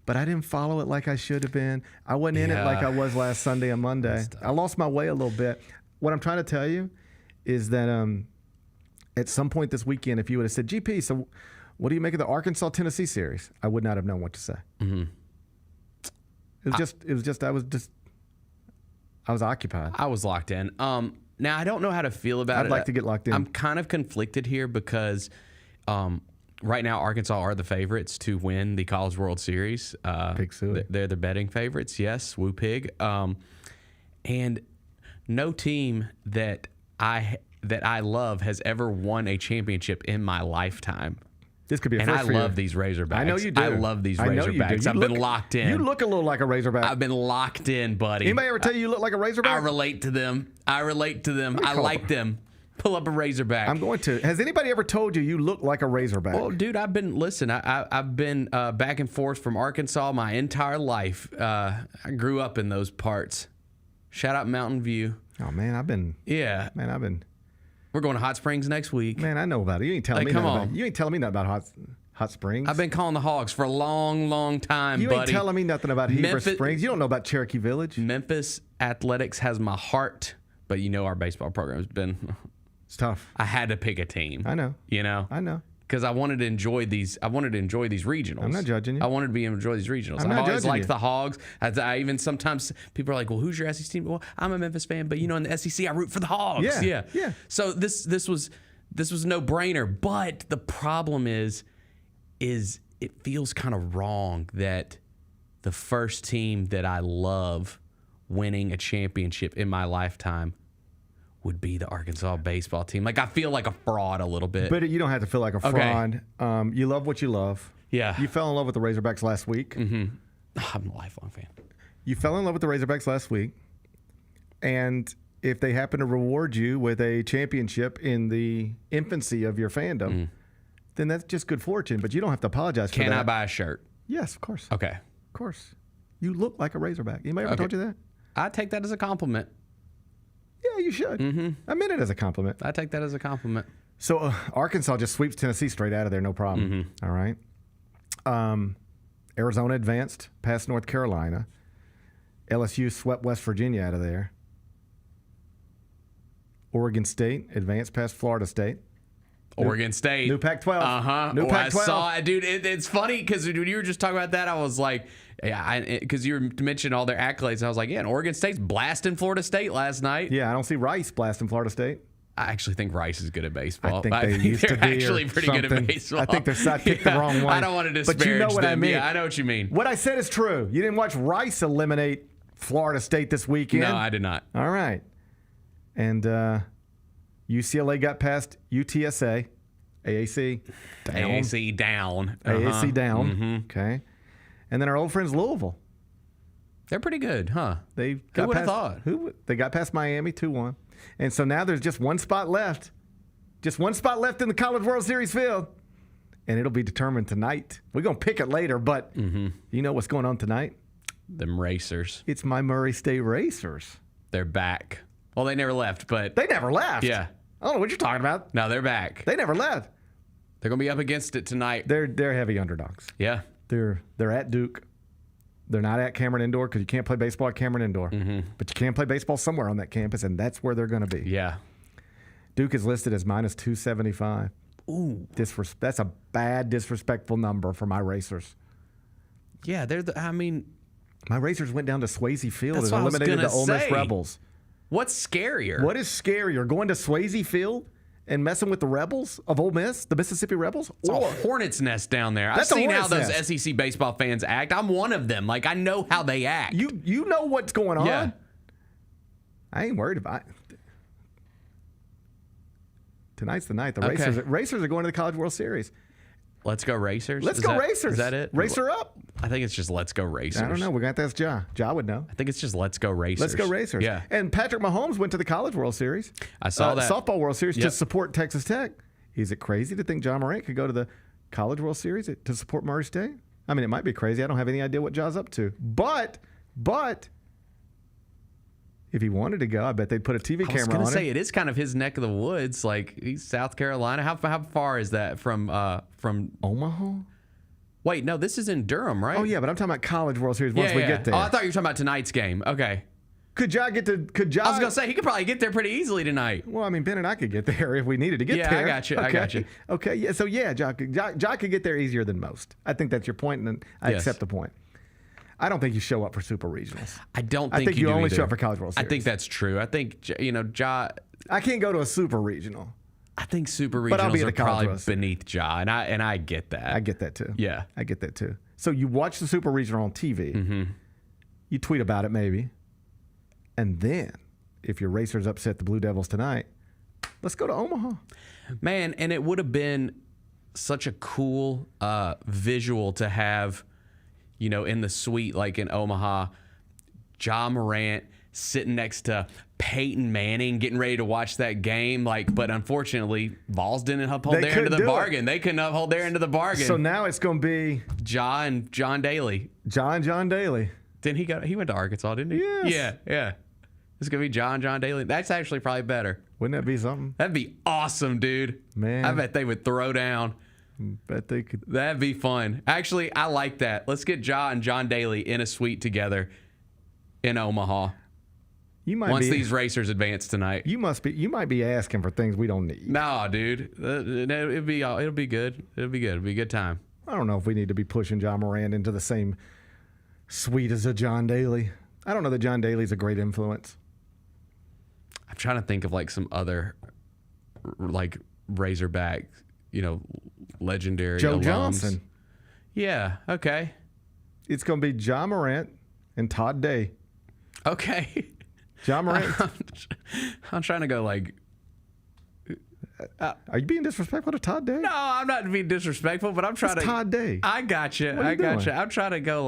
But I didn't follow it like I should have been. I wasn't in it like I was last Sunday and Monday. I lost my way a little bit. What I'm trying to tell you is that at some point this weekend, if you would have said, GP, so what do you make of the Arkansas-Tennessee series? I would not have known what to say. I was occupied. I was locked in. Now, I don't know how to feel about it. I'd like to get locked in. I'm kind of conflicted here because right now Arkansas are the favorites to win the College World Series. Pig suey. They're the betting favorites, yes, woo pig. And no team that I love has ever won a championship in my lifetime. This could be a and first for you. I love these Razorbacks. I know you do. I love these Razorbacks. I've been locked in. You look a little like a Razorback. I've been locked in, buddy. Anybody ever tell you look like a Razorback? I relate to them. I like them. Pull up a Razorback. I'm going to. Has anybody ever told you look like a Razorback? Well, dude, I've been back and forth from Arkansas my entire life. I grew up in those parts. Shout out Mountain View. Oh, man, Yeah. Man, We're going to Hot Springs next week. Man, I know about it. You ain't telling me come nothing on. about it. You ain't telling me nothing about Hot Springs. I've been calling the Hogs for a long, long time, You buddy. ain't telling me nothing about Heber Springs. You don't know about Cherokee Village. Memphis athletics has my heart, but our baseball program's been... It's tough. I had to pick a team. I know. I know. Because I wanted to enjoy these. I wanted to enjoy these regionals. I'm not judging you. I wanted to enjoy these regionals. I'm not I've always judging liked you. the Hogs. I even sometimes people are like, "Well, who's your SEC team?" Well, I'm a Memphis fan, but in the SEC, I root for the Hogs. Yeah. So this was no brainer. But the problem is it feels kind of wrong that the first team that I love winning a championship in my lifetime would be the Arkansas baseball team. Like, I feel like a fraud a little bit. But you don't have to feel like a fraud. You love what you love. Yeah. You fell in love with the Razorbacks last week. Mm-hmm. I'm a lifelong fan. You fell in love with the Razorbacks last week. And if they happen to reward you with a championship in the infancy of your fandom, then that's just good fortune. But you don't have to apologize for that. Can I buy a shirt? Yes, of course. Okay. Of course. You look like a Razorback. Anybody ever told you that? I take that as a compliment. Yeah, you should. I meant it as a compliment. I take that as a compliment. So Arkansas just sweeps Tennessee straight out of there, no problem. All right. Arizona advanced past North Carolina. LSU swept West Virginia out of there. Oregon State advanced past Florida State. Oregon State. New Pac-12. New Pac-12. I saw it, dude. It's funny because when you were just talking about that, I was like, because you were mentioning all their accolades. And I was like, and Oregon State's blasting Florida State last night. Yeah, I don't see Rice blasting Florida State. I actually think Rice is good at baseball. I think they used to they're be actually pretty good at baseball. I think I picked the wrong one. I don't want to disparage but you know what them. I mean. Yeah, I know what you mean. What I said is true. You didn't watch Rice eliminate Florida State this weekend? No, I did not. All right. And UCLA got past UTSA. AAC down. AAC down. AAC down. Okay. And then our old friends Louisville. They're pretty good, huh? They Who got would have past, thought? They got past Miami 2-1. And so now there's just one spot left. Just one spot left in the College World Series field. And it'll be determined tonight. We're going to pick it later, but you know what's going on tonight? Them Racers. It's my Murray State Racers. They're back. Well, they never left, but... They never left. Yeah. I don't know what you're talking about. No, they're back. They never left. They're going to be up against it tonight. They're heavy underdogs. Yeah. They're at Duke. They're not at Cameron Indoor because you can't play baseball at Cameron Indoor. But you can play baseball somewhere on that campus, and that's where they're going to be. Yeah. Duke is listed as minus 275. Ooh. That's a bad, disrespectful number for my Racers. Yeah, my Racers went down to Swayze Field That's and what I was eliminated the gonna Ole Miss say. Rebels. What's scarier? What is scarier, going to Swayze Field and messing with the Rebels of Ole Miss, the Mississippi Rebels? It's a hornet's nest down there. I've That's a seen how hornet's those nest. SEC baseball fans act. I'm one of them. Like, I know how they act. You know what's going on. Yeah. I ain't worried about it. Tonight's the night. The Okay. Racers are going to the College World Series. Let's go Racers. Let's go Racers. Is that it? Racer up. I think it's just Let's go Racers. I don't know. We're going to have to ask Ja. Ja would know. I think it's just Let's go Racers. Let's go Racers. Yeah. And Patrick Mahomes went to the College World Series. I saw that. Softball World Series to Yep. support Texas Tech. Is it crazy to think John Morant could go to the College World Series to support Murray State? I mean, it might be crazy. I don't have any idea what Ja's up to. But if he wanted to go, I bet they'd put a TV I was camera going on to say, it. it is kind of his neck of the woods. Like, he's South Carolina. How far is that from Omaha? Wait, no, this is in Durham, right? Oh, yeah, but I'm talking about College World Series once we get there. Oh, I thought you were talking about tonight's game. Okay. Could Ja get to? Could Ja? I was going to say, he could probably get there pretty easily tonight. Well, I mean, Ben and I could get there if we needed to get Yeah, there. I got you. Okay. I got you. Okay, yeah. So ja could get there easier than most. I think that's your point, and I Yes. accept the point. I don't think you show up for super regionals. I don't I think think you do only either. show up for College World I Series. think that's true. I think, Ja. I can't go to a super regional. I think super But I'll be regionals at are the College probably World Series. beneath Ja, and I get that. I get that too. Yeah. I get that too. So you watch the super regional on TV. You tweet about it maybe, and then if your Racers upset the Blue Devils tonight, let's go to Omaha. Man, and it would have been such a cool visual to have, in the suite, like in Omaha, Ja Morant sitting next to Peyton Manning, getting ready to watch that game. But unfortunately, Vols didn't uphold their end of the bargain. They couldn't uphold their end of the bargain. So now it's going to be Ja and John Daly. John Daly. Didn't he go? He went to Arkansas, didn't he? Yes. Yeah. It's going to be John Daly. That's actually probably better. Wouldn't that be something? That'd be awesome, dude. Man. I bet they would throw down. Bet they could. That'd be fun. Actually, I like that. Let's get Ja and John Daly in a suite together in Omaha. Once these racers advance tonight. You might be asking for things we don't need. No, dude. It'll be good. It'll be a good time. I don't know if we need to be pushing John Moran into the same suite as a John Daly. I don't know that John Daly's a great influence. I'm trying to think of some other Razorback, legendary Joe alums. Johnson. Yeah, okay. It's going to be John Morant and Todd Day. Okay. John Morant. I'm trying to go are you being disrespectful to Todd Day? No, I'm not being disrespectful, but I'm trying It's Todd Day. I got you. What are you doing? I'm trying to go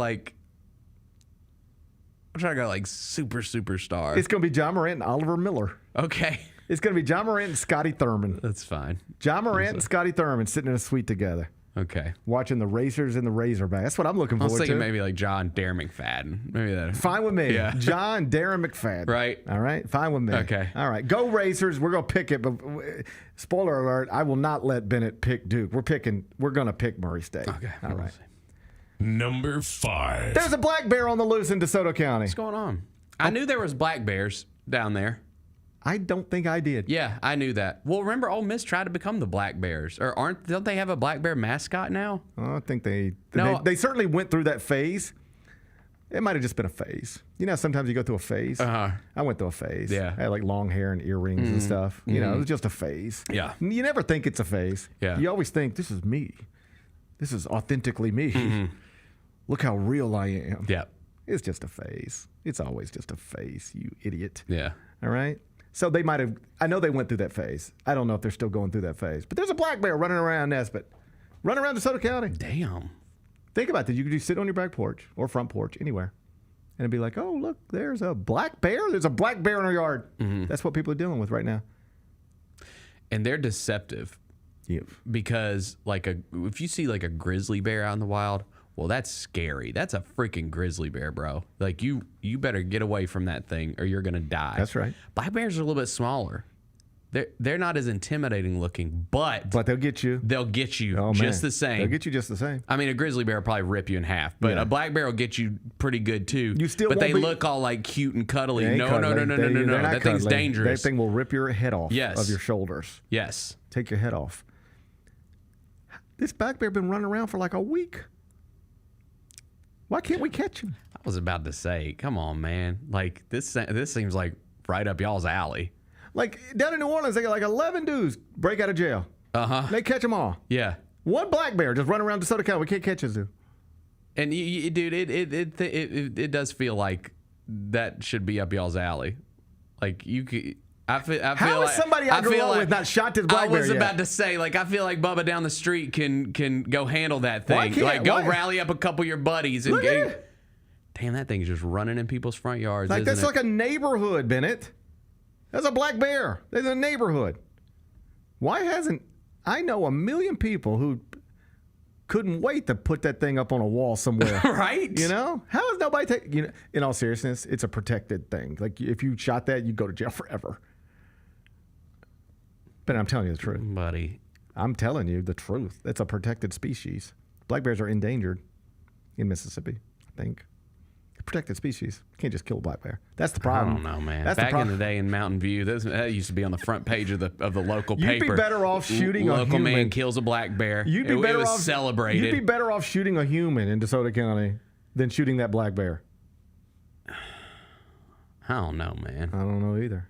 superstar. It's going to be John Morant and Oliver Miller. Okay. It's going to be John Morant and Scotty Thurman. That's fine. John Morant and Scotty Thurman sitting in a suite together. Okay. Watching the Racers and the Razorbacks. That's what I'm looking forward to. I was thinking maybe John Darren McFadden. Maybe that. Fine with me. Yeah. John Darren McFadden. Right. All right. Fine with me. Okay. All right. Go Racers. We're going to pick it. But spoiler alert, I will not let Bennett pick Duke. We're going to pick Murray State. Okay. All right. Number 5. There's a black bear on the loose in DeSoto County. What's going on? I knew there was black bears down there. I don't think I did. Yeah, I knew that. Well, remember, Ole Miss tried to become the Black Bears, or don't they have a black bear mascot now? I think they certainly went through that phase. It might have just been a phase. Sometimes you go through a phase. Uh-huh. I went through a phase. Yeah. I had long hair and earrings and stuff. It was just a phase. Yeah. You never think it's a phase. Yeah. You always think, this is me. This is authentically me. Look how real I am. Yeah. It's just a phase. It's always just a phase, you idiot. Yeah. All right? So they might have, I know they went through that phase. I don't know if they're still going through that phase. But there's a black bear running around Nesbitt. Running around DeSoto County. Damn. Think about that. You could just sit on your back porch or front porch, anywhere. And it'd be like, oh, look, there's a black bear. There's a black bear in our yard. That's what people are dealing with right now. And they're deceptive. Yep. Because if you see a grizzly bear out in the wild, well, that's scary. That's a freaking grizzly bear, bro. You better get away from that thing or you're going to die. That's right. Black bears are a little bit smaller. They're not as intimidating looking, but they'll get you. They'll get you Oh, just man. the same. They'll get you just the same. I mean, a grizzly bear will probably rip you in half, but Yeah. a black bear will get you pretty good too. But they look all cute and cuddly. They ain't No. cuddly. They're not That thing's cuddly. dangerous. That thing will rip your head off Yes. of your shoulders. Yes. Take your head off. This black bear been running around for a week. Why can't we catch him? I was about to say, come on, man. This seems like right up y'all's alley. Down in New Orleans, they got 11 dudes break out of jail. Uh-huh. They catch them all. Yeah. One black bear just running around DeSoto County. We can't catch his dude. And dude, it does feel like that should be up y'all's alley. You could. I feel How is somebody I grew up with not shot this black bear I was yet? about to say, I feel like Bubba down the street can go handle that Why thing. can't- Go why? rally up a couple of your buddies and Look at it. damn, that thing's just running in people's front yards. That's isn't it? like a neighborhood, Bennett. That's a black bear. There's a neighborhood. Why hasn't... I know a million people who couldn't wait to put that thing up on a wall somewhere. Right? How is nobody taking... in all seriousness, it's a protected thing. If you shot that, you go to jail forever. But I'm telling you the truth. Buddy. I'm telling you the truth. It's a protected species. Black bears are endangered in Mississippi, I think. Protected species. You can't just kill a black bear. That's the problem. I don't know, man. That's Back the in the day in Mountain View, that used to be on the front page of the local You'd paper. be better off shooting a Local human. man kills a black bear. You'd be it better was off celebrated. You'd be better off shooting a human in DeSoto County than shooting that black bear. I don't know, man. I don't know either.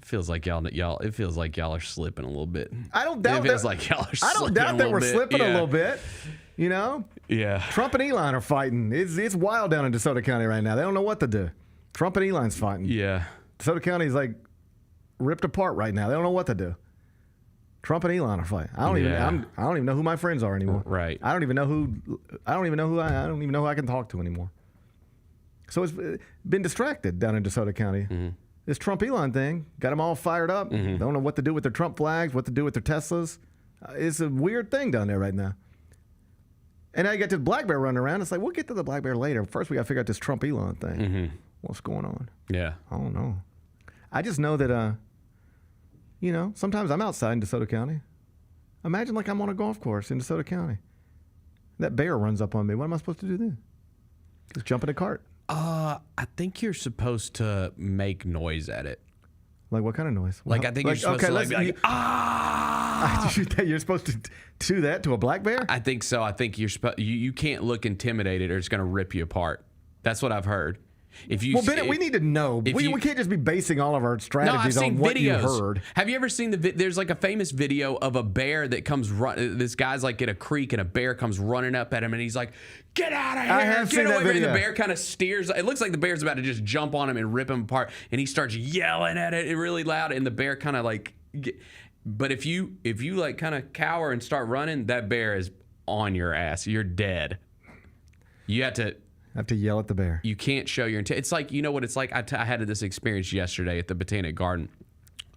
It feels like y'all are slipping a little bit. I don't doubt It feels that. like y'all are I slipping don't doubt a that little we're bit. slipping a Yeah. little bit. Yeah. Trump and Elon are fighting. It's wild down in DeSoto County right now. They don't know what to do. Trump and Elon's fighting. Yeah. DeSoto County's ripped apart right now. They don't know what to do. Trump and Elon are fighting. I don't even know who my friends are anymore. Right. I don't even know who I can talk to anymore. So it's been distracted down in DeSoto County. This Trump Elon thing got them all fired up. Don't know what to do with their Trump flags, what to do with their Teslas. It's a weird thing down there right now. And now you got this black bear running around. It's like, we'll get to the black bear later. First, we got to figure out this Trump Elon thing. What's going on? Yeah. I don't know. I just know that, sometimes I'm outside in DeSoto County. Imagine like I'm on a golf course in DeSoto County. That bear runs up on me. What am I supposed to do then? Just jump in a cart. I think you're supposed to make noise at it. Like what kind of noise? Like I think you're supposed to be like, You're supposed to do that to a black bear? I think so. I think you can't look intimidated or it's going to rip you apart. That's what I've heard. Bennett, we need to know. We can't just be basing all of our strategies on what you heard. Have you ever seen there's like a famous video of a bear that comes this guy's like at a creek and a bear comes running up at him and he's like, get out of here. I have seen that video. And the bear kind of steers. It looks like the bear's about to just jump on him and rip him apart. And he starts yelling at it really loud. And the bear kind of like, but if you like kind of cower and start running, that bear is on your ass. You're dead. You have to yell at the bear. You can't show your intent. It's like, you know what it's like? I had this experience yesterday at the Botanic Garden.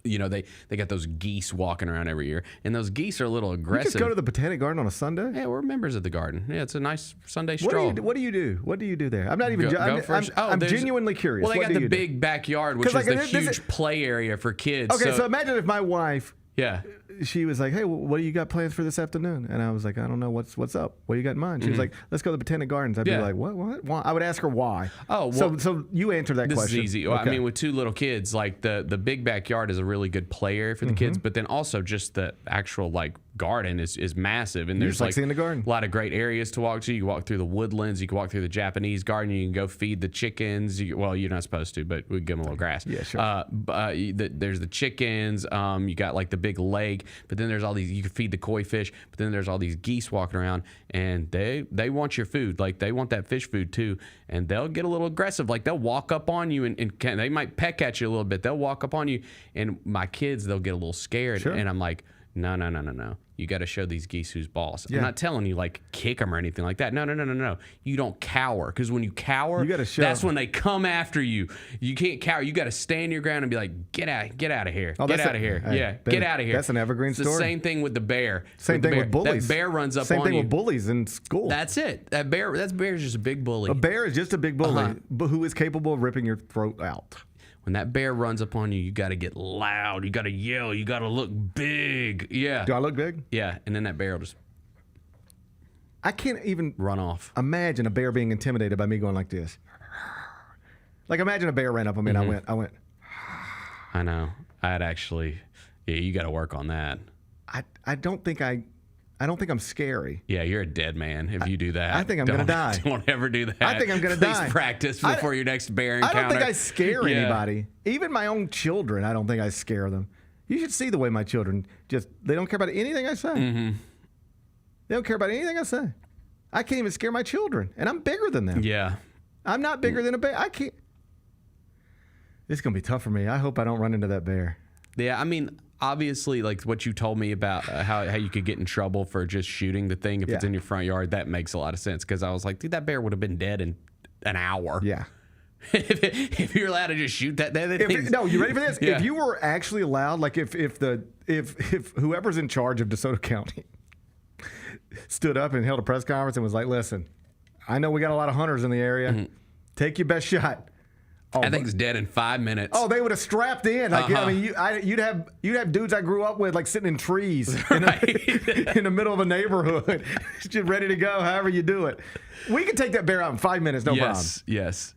They got those geese walking around every year, and those geese are a little aggressive. You just go to the Botanic Garden on a Sunday? Yeah, we're members of the garden. Yeah, it's a nice Sunday stroll. What do you do? What do you do there? I'm not even. I'm genuinely curious. Well, they got the big backyard, which is the huge play area for kids. Okay, so imagine if my wife. Yeah. She was like, hey, what do you got plans for this afternoon? And I was like, I don't know. What's up? What do you got in mind? She was like, let's go to the Botanic Gardens. I'd be like, what? Why? I would ask her why. Oh, well, so you answer that question. This is easy. Okay. I mean, with two little kids, like the big backyard is a really good play area for the kids, but then also just the actual like garden is massive. And there's like seeing the garden. A lot of great areas to walk to. You can walk through the woodlands. You can walk through the Japanese garden. You can go feed the chickens. You're not supposed to, but we give them a little grass. Yeah, sure. There's the chickens. You got like the big lake, but then there's all these. You can feed the koi fish, but then there's all these geese walking around, and they want your food. Like they want that fish food too, and they'll get a little aggressive. Like they'll walk up on you and they might peck at you a little bit. They'll walk up on you, and my kids, they'll get a little scared, and I'm like, no. You got to show these geese who's boss. Yeah. I'm not telling you like kick them or anything like that. No. You don't cower, because when you cower, you gotta show. That's when they come after you. You can't cower. You got to stand your ground and be like, get out of here. Oh, get out of here. Get out of here. That's an evergreen story. It's the same thing with the bear. Same thing with bullies. That bear runs up on you. Same thing with bullies in school. That's it. That bear is just a big bully. A bear is just a big bully, but who is capable of ripping your throat out. When that bear runs up on you, you got to get loud. You got to yell. You got to look big. Yeah. Do I look big? Yeah. And then that bear will just. I can't even run off. Imagine a bear being intimidated by me going like this. Like imagine a bear ran up on me and I went. I know. I'd actually. Yeah, you got to work on that. I don't think I'm scary. Yeah, you're a dead man if you do that. I think I'm going to die. Don't ever do that. I think I'm going to die. Please practice before your next bear encounter. I don't think I scare anybody. Even my own children, I don't think I scare them. You should see the way my children they don't care about anything I say. They don't care about anything I say. I can't even scare my children, and I'm bigger than them. Yeah. I'm not bigger than a bear. I can't. This is going to be tough for me. I hope I don't run into that bear. Yeah, I mean, obviously, like what you told me about how you could get in trouble for just shooting the thing if it's in your front yard, that makes a lot of sense, because I was like, dude, that bear would have been dead in an hour. Yeah. if you're allowed to just shoot that, no, you ready for this? Yeah. If you were actually allowed, like if whoever's in charge of DeSoto County stood up and held a press conference and was like, listen, I know we got a lot of hunters in the area. Take your best shot. Oh, I think it's dead in 5 minutes. Oh, they would have strapped in. Like, I mean, you'd have dudes I grew up with like sitting in trees in the middle of a neighborhood, just ready to go. However you do it, we could take that bear out in 5 minutes, no problem. Yes.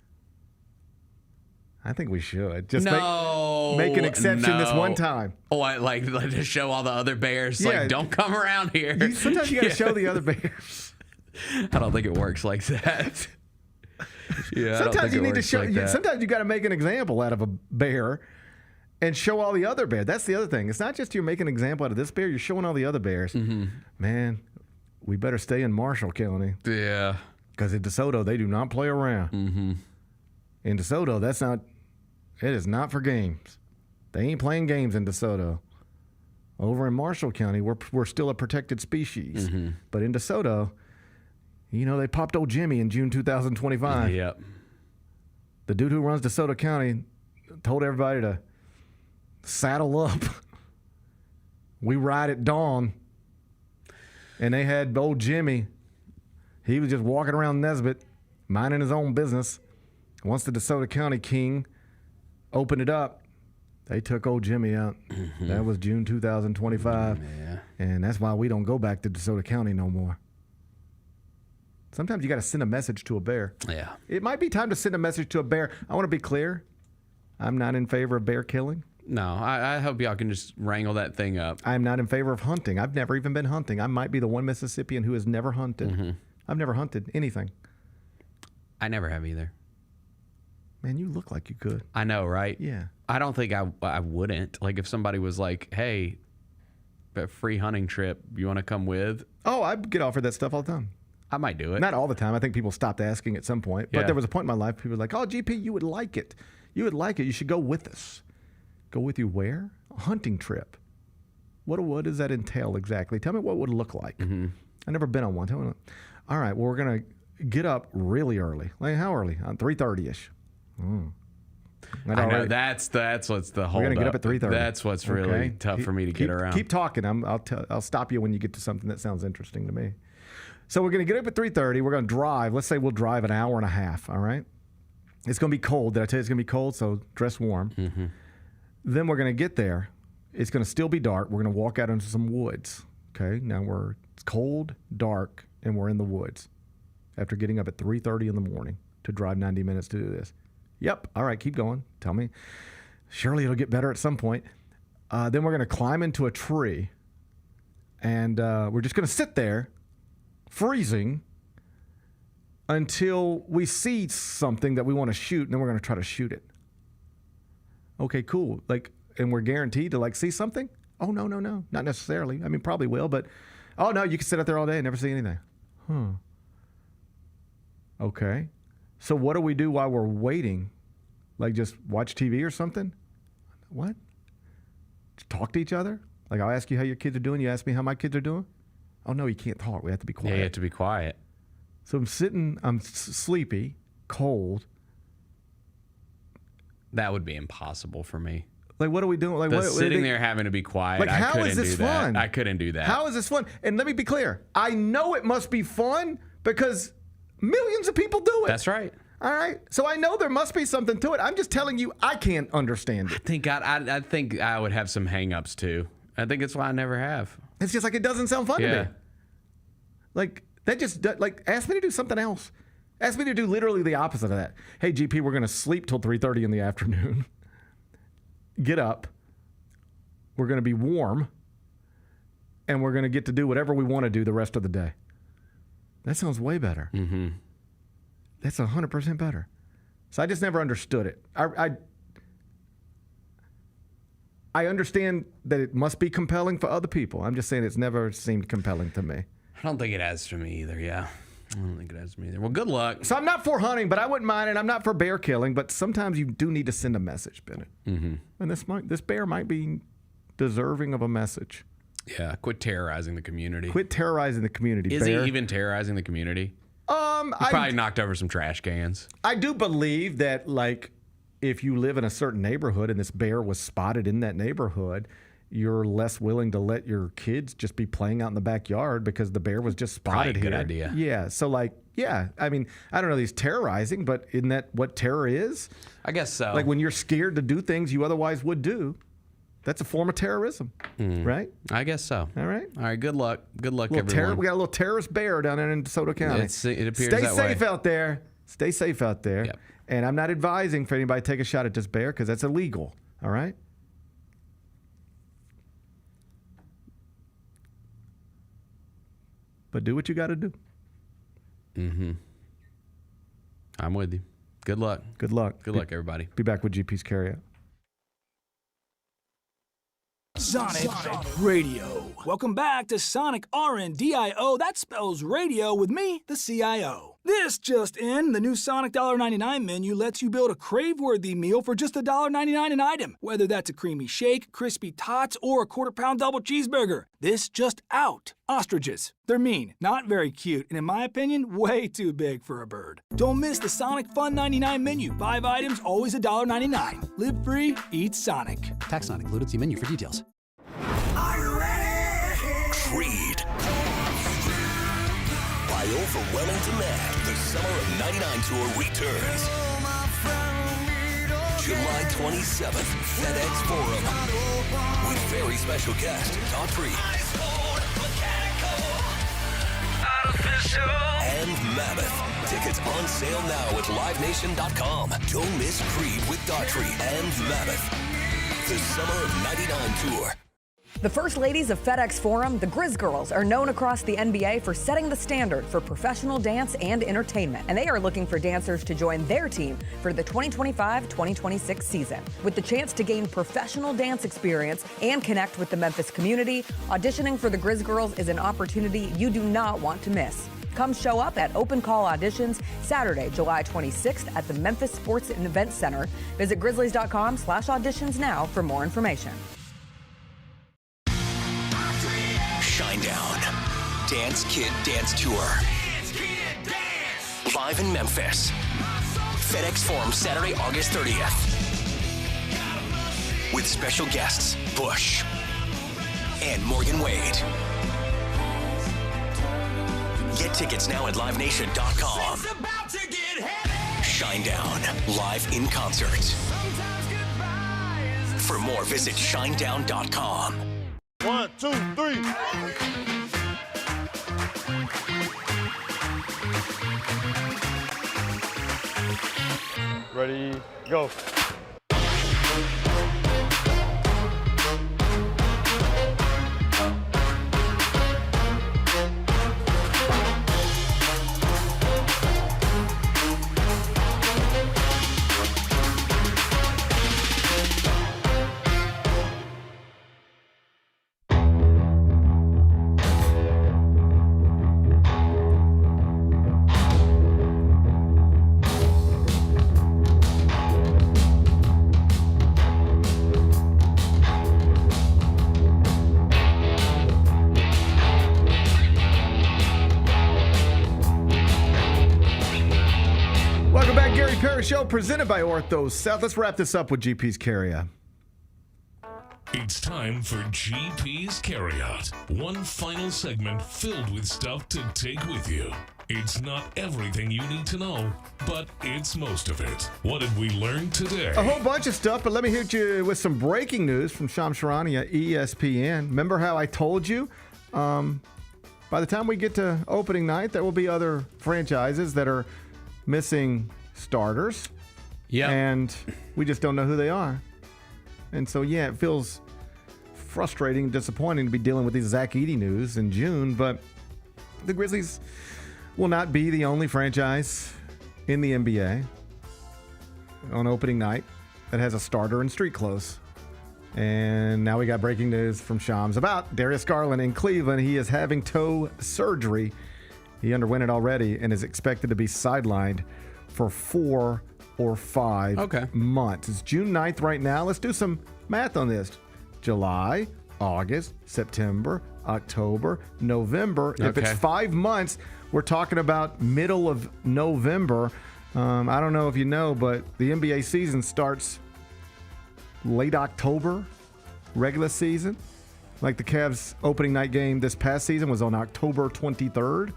I think we should just make an exception this one time. Oh, I like to show all the other bears. Yeah. Like, don't come around here. Sometimes you got to show the other bears. I don't think it works like that. Yeah, sometimes you need to show. Sometimes you got to make an example out of a bear, and show all the other bears. That's the other thing. It's not just you're making an example out of this bear. You're showing all the other bears. Man, we better stay in Marshall County. Yeah, because in DeSoto they do not play around. In DeSoto, it is not for games. They ain't playing games in DeSoto. Over in Marshall County, we're still a protected species. But in DeSoto, they popped old Jimmy in June 2025. Yep. The dude who runs DeSoto County told everybody to saddle up. We ride at dawn. And they had old Jimmy. He was just walking around Nesbitt, minding his own business. Once the DeSoto County King opened it up, they took old Jimmy out. Mm-hmm. That was June 2025. Yeah. And that's why we don't go back to DeSoto County no more. Sometimes you got to send a message to a bear. Yeah. It might be time to send a message to a bear. I want to be clear. I'm not in favor of bear killing. No, I hope y'all can just wrangle that thing up. I'm not in favor of hunting. I've never even been hunting. I might be the one Mississippian who has never hunted. Mm-hmm. I've never hunted anything. I never have either. Man, you look like you could. I know, right? Yeah. I don't think I wouldn't. Like if somebody was like, hey, a free hunting trip, you want to come with? Oh, I get offered that stuff all the time. I might do it. Not all the time. I think people stopped asking at some point. But there was a point in my life, people were like, oh, GP, you would like it. You would like it. You should go with us. Go with you where? A hunting trip. What does that entail exactly? Tell me what it would look like. Mm-hmm. I've never been on one. Tell me. All right, well, we're going to get up really early. Like how early? 3:30-ish. I know that's what's the whole. We're going to get up at 3:30. That's what's really tough for me to get around. Keep talking. I'll stop you when you get to something that sounds interesting to me. So we're going to get up at 3:30. We're going to drive. Let's say we'll drive an hour and a half, all right? It's going to be cold. Did I tell you it's going to be cold? So dress warm. Mm-hmm. Then we're going to get there. It's going to still be dark. We're going to walk out into some woods, okay? Now it's cold, dark, and we're in the woods after getting up at 3:30 in the morning to drive 90 minutes to do this. Yep. All right, keep going. Tell me. Surely it'll get better at some point. Then we're going to climb into a tree, and we're just going to sit there, freezing, until we see something that we want to shoot, and then we're going to try to shoot it. Okay, cool. And we're guaranteed to see something? Oh, no. Not necessarily. I mean, probably will, but oh no, you can sit out there all day and never see anything. Okay. So what do we do while we're waiting? Just watch TV or something? What? Just talk to each other? I'll ask you how your kids are doing. You ask me how my kids are doing? Oh no, you can't talk. We have to be quiet. Yeah, you have to be quiet. So I'm sleepy, cold. That would be impossible for me. What are we doing? Sitting there having to be quiet. How is this fun? I couldn't do that. How is this fun? And let me be clear. I know it must be fun because millions of people do it. That's right. All right. So I know there must be something to it. I'm just telling you, I can't understand it. I think I would have some hang-ups too. I think it's why I never have. It's just it doesn't sound fun to me. That just ask me to do something else. Ask me to do literally the opposite of that. Hey, GP, we're going to sleep till 3:30 in the afternoon. Get up. We're going to be warm. And we're going to get to do whatever we want to do the rest of the day. That sounds way better. Mm-hmm. That's 100% better. So I just never understood it. I understand that it must be compelling for other people. I'm just saying it's never seemed compelling to me. I don't think it has for me either, yeah. I don't think it has to me either. Well, good luck. So I'm not for hunting, but I wouldn't mind it. I'm not for bear killing, but sometimes you do need to send a message, Bennett. Mm-hmm. And this bear might be deserving of a message. Yeah, quit terrorizing the community. Quit terrorizing the community, Is bear. he even terrorizing the community? He probably knocked over some trash cans. I do believe that, if you live in a certain neighborhood and this bear was spotted in that neighborhood, you're less willing to let your kids just be playing out in the backyard because the bear was just spotted here. Good idea. Yeah. So I mean, I don't know that he's terrorizing, but isn't that what terror is? I guess so. When you're scared to do things you otherwise would do, that's a form of terrorism, right? I guess so. All right. All right. Good luck. Good luck, everyone. We got a little terrorist bear down there in DeSoto County. It appears Stay that safe way. out there. Stay safe out there. Yep. And I'm not advising for anybody to take a shot at this bear because that's illegal. All right. But do what you got to do. Mm-hmm. I'm with you. Good luck. Good luck. Good luck, everybody. Be back with GP's Carryout. Sonic Radio. Welcome back to Sonic RNDIO. That spells radio with me, the CIO. This just in, the new Sonic $1.99 menu lets you build a crave-worthy meal for just $1.99 an item, whether that's a creamy shake, crispy tots, or a quarter-pound double cheeseburger. This just out. Ostriches. They're mean, not very cute, and in my opinion, way too big for a bird. Don't miss the Sonic Fun 99 menu. 5 items, always $1.99. Live free, eat Sonic. Tax not included. See menu for details. Creed. By overwhelming demand, the Summer of '99 tour returns. July 27th, FedEx Forum. With very special guest, Daughtry. And Mammoth. Tickets on sale now at livenation.com. Don't miss Creed with Daughtry and Mammoth. The Summer of '99 tour. The First Ladies of FedEx Forum, the Grizz Girls, are known across the NBA for setting the standard for professional dance and entertainment, and they are looking for dancers to join their team for the 2025-2026 season. With the chance to gain professional dance experience and connect with the Memphis community, auditioning for the Grizz Girls is an opportunity you do not want to miss. Come show up at Open Call Auditions Saturday, July 26th at the Memphis Sports and Events Center. Visit grizzlies.com/auditions now for more information. Shinedown. Dance Kid Dance Tour. Live in Memphis. FedEx Forum Saturday, August 30th. With special guests, Bush and Morgan Wade. Get tickets now at livenation.com. Shinedown, live in concert. For more, visit shinedown.com. 1, 2, 3. Ready, go. Show presented by Ortho South. Let's wrap this up with GP's Carryout. It's time for GP's Carryout. One final segment filled with stuff to take with you. It's not everything you need to know, but it's most of it. What did we learn today? A whole bunch of stuff, but let me hit you with some breaking news from Shams Charania at ESPN. Remember how I told you by the time we get to opening night, there will be other franchises that are missing starters. Yeah. And we just don't know who they are. And so, yeah, it feels frustrating and disappointing to be dealing with these Zach Edey news in June, but the Grizzlies will not be the only franchise in the NBA on opening night that has a starter in street clothes. And now we got breaking news from Shams about Darius Garland in Cleveland. He is having toe surgery. He underwent it already and is expected to be sidelined for 4 or 5 months. It's June 9th right now. Let's do some math on this. July, August, September, October, November. If it's 5 months, we're talking about middle of November. I don't know if you know, but the NBA season starts late October, regular season. Like the Cavs opening night game this past season was on October 23rd.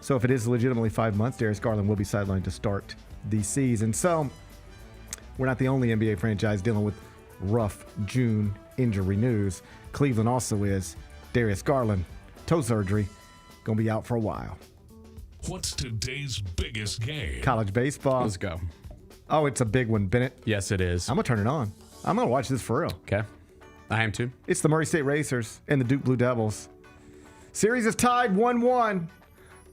So if it is legitimately 5 months, Darius Garland will be sidelined to start the season. So we're not the only NBA franchise dealing with rough June injury news. Cleveland also is. Darius Garland, toe surgery, going to be out for a while. What's today's biggest game? College baseball. Let's go. Oh, it's a big one, Bennett. Yes, it is. I'm going to turn it on. I'm going to watch this for real. Okay. I am too. It's the Murray State Racers and the Duke Blue Devils. Series is tied 1-1.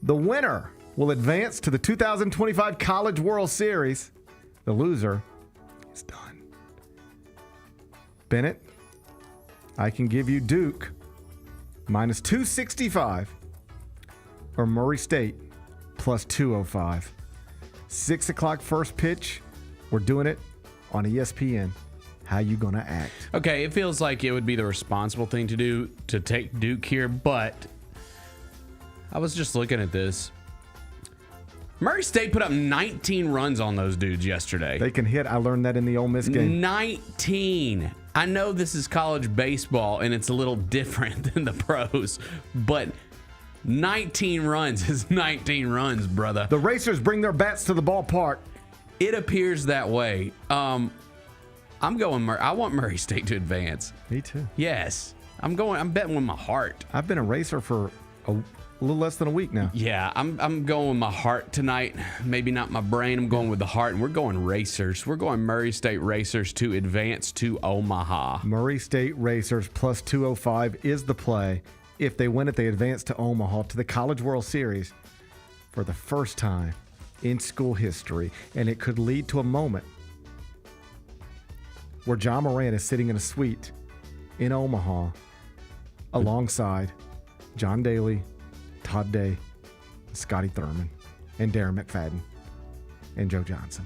The winner will advance to the 2025 College World Series. The loser is done. Bennett, I can give you Duke minus 265 or Murray State plus 205. 6 o'clock first pitch. We're doing it on ESPN. How you gonna act? Okay, it feels like it would be the responsible thing to do to take Duke here, but I was just looking at this. Murray State put up 19 runs on those dudes yesterday. They can hit. I learned that in the Ole Miss game. 19. I know this is college baseball and it's a little different than the pros, but 19 runs is 19 runs, brother. The Racers bring their bats to the ballpark. It appears that way. I'm going. I want Murray State to advance. Me too. Yes, I'm betting with my heart. I've been a Racer for a little less than a week now. Yeah, I'm going with my heart tonight. Maybe not my brain. I'm going with the heart, and we're going Racers. We're going Murray State Racers to advance to Omaha. Murray State Racers plus 205 is the play. If they win it, they advance to Omaha to the College World Series for the first time in school history, and it could lead to a moment where John Moran is sitting in a suite in Omaha alongside John Daly, Todd Day, Scotty Thurman, and Darren McFadden, and Joe Johnson.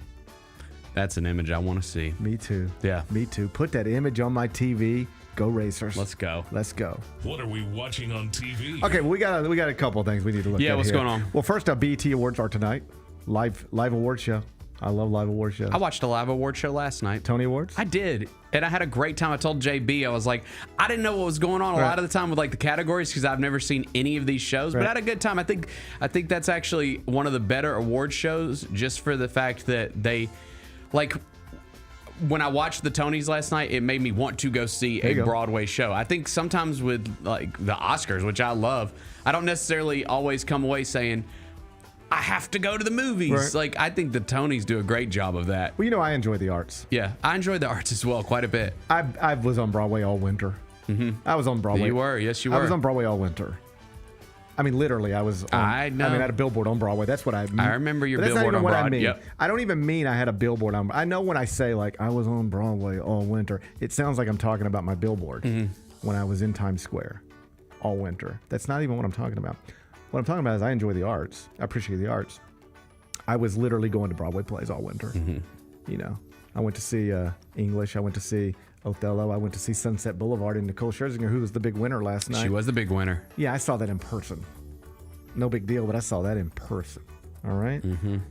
That's an image I want to see. Me too. Yeah. Me too. Put that image on my TV. Go Racers. Let's go. Let's go. What are we watching on TV? Okay, we got a couple of things we need to look at. Yeah, what's here. going on? Well, first up, BET Awards are tonight. Live award show. I love live award shows. I watched a live award show last night. Tony Awards? I did. And I had a great time. I told JB, I was like, I didn't know what was going on a lot of the time with like the categories because I've never seen any of these shows, but I had a good time. I think that's actually one of the better award shows just for the fact that they, like, when I watched the Tonys last night, it made me want to go see a Broadway show. I think sometimes with like the Oscars, which I love, I don't necessarily always come away saying, I have to go to the movies. Right. Like, I think the Tonys do a great job of that. Well, you know, I enjoy the arts. Yeah, I enjoy the arts as well quite a bit. I was on Broadway all winter. Mm-hmm. I was on Broadway. You were, yes, you were. I was on Broadway all winter. I mean, literally, I was on, I know. I mean, I had a billboard on Broadway. That's what I mean. I remember your But billboard on Broadway. I mean. Yep. I don't even mean I had a billboard on. I know when I say, like, I was on Broadway all winter, it sounds like I'm talking about my billboard when I was in Times Square all winter. That's not even what I'm talking about. What I'm talking about is I enjoy the arts. I appreciate the arts. I was literally going to Broadway plays all winter. You know, I went to see English. I went to see Othello. I went to see Sunset Boulevard and Nicole Scherzinger, who was the big winner last night. She was the big winner. Yeah, I saw that in person. No big deal, but I saw that in person. All right.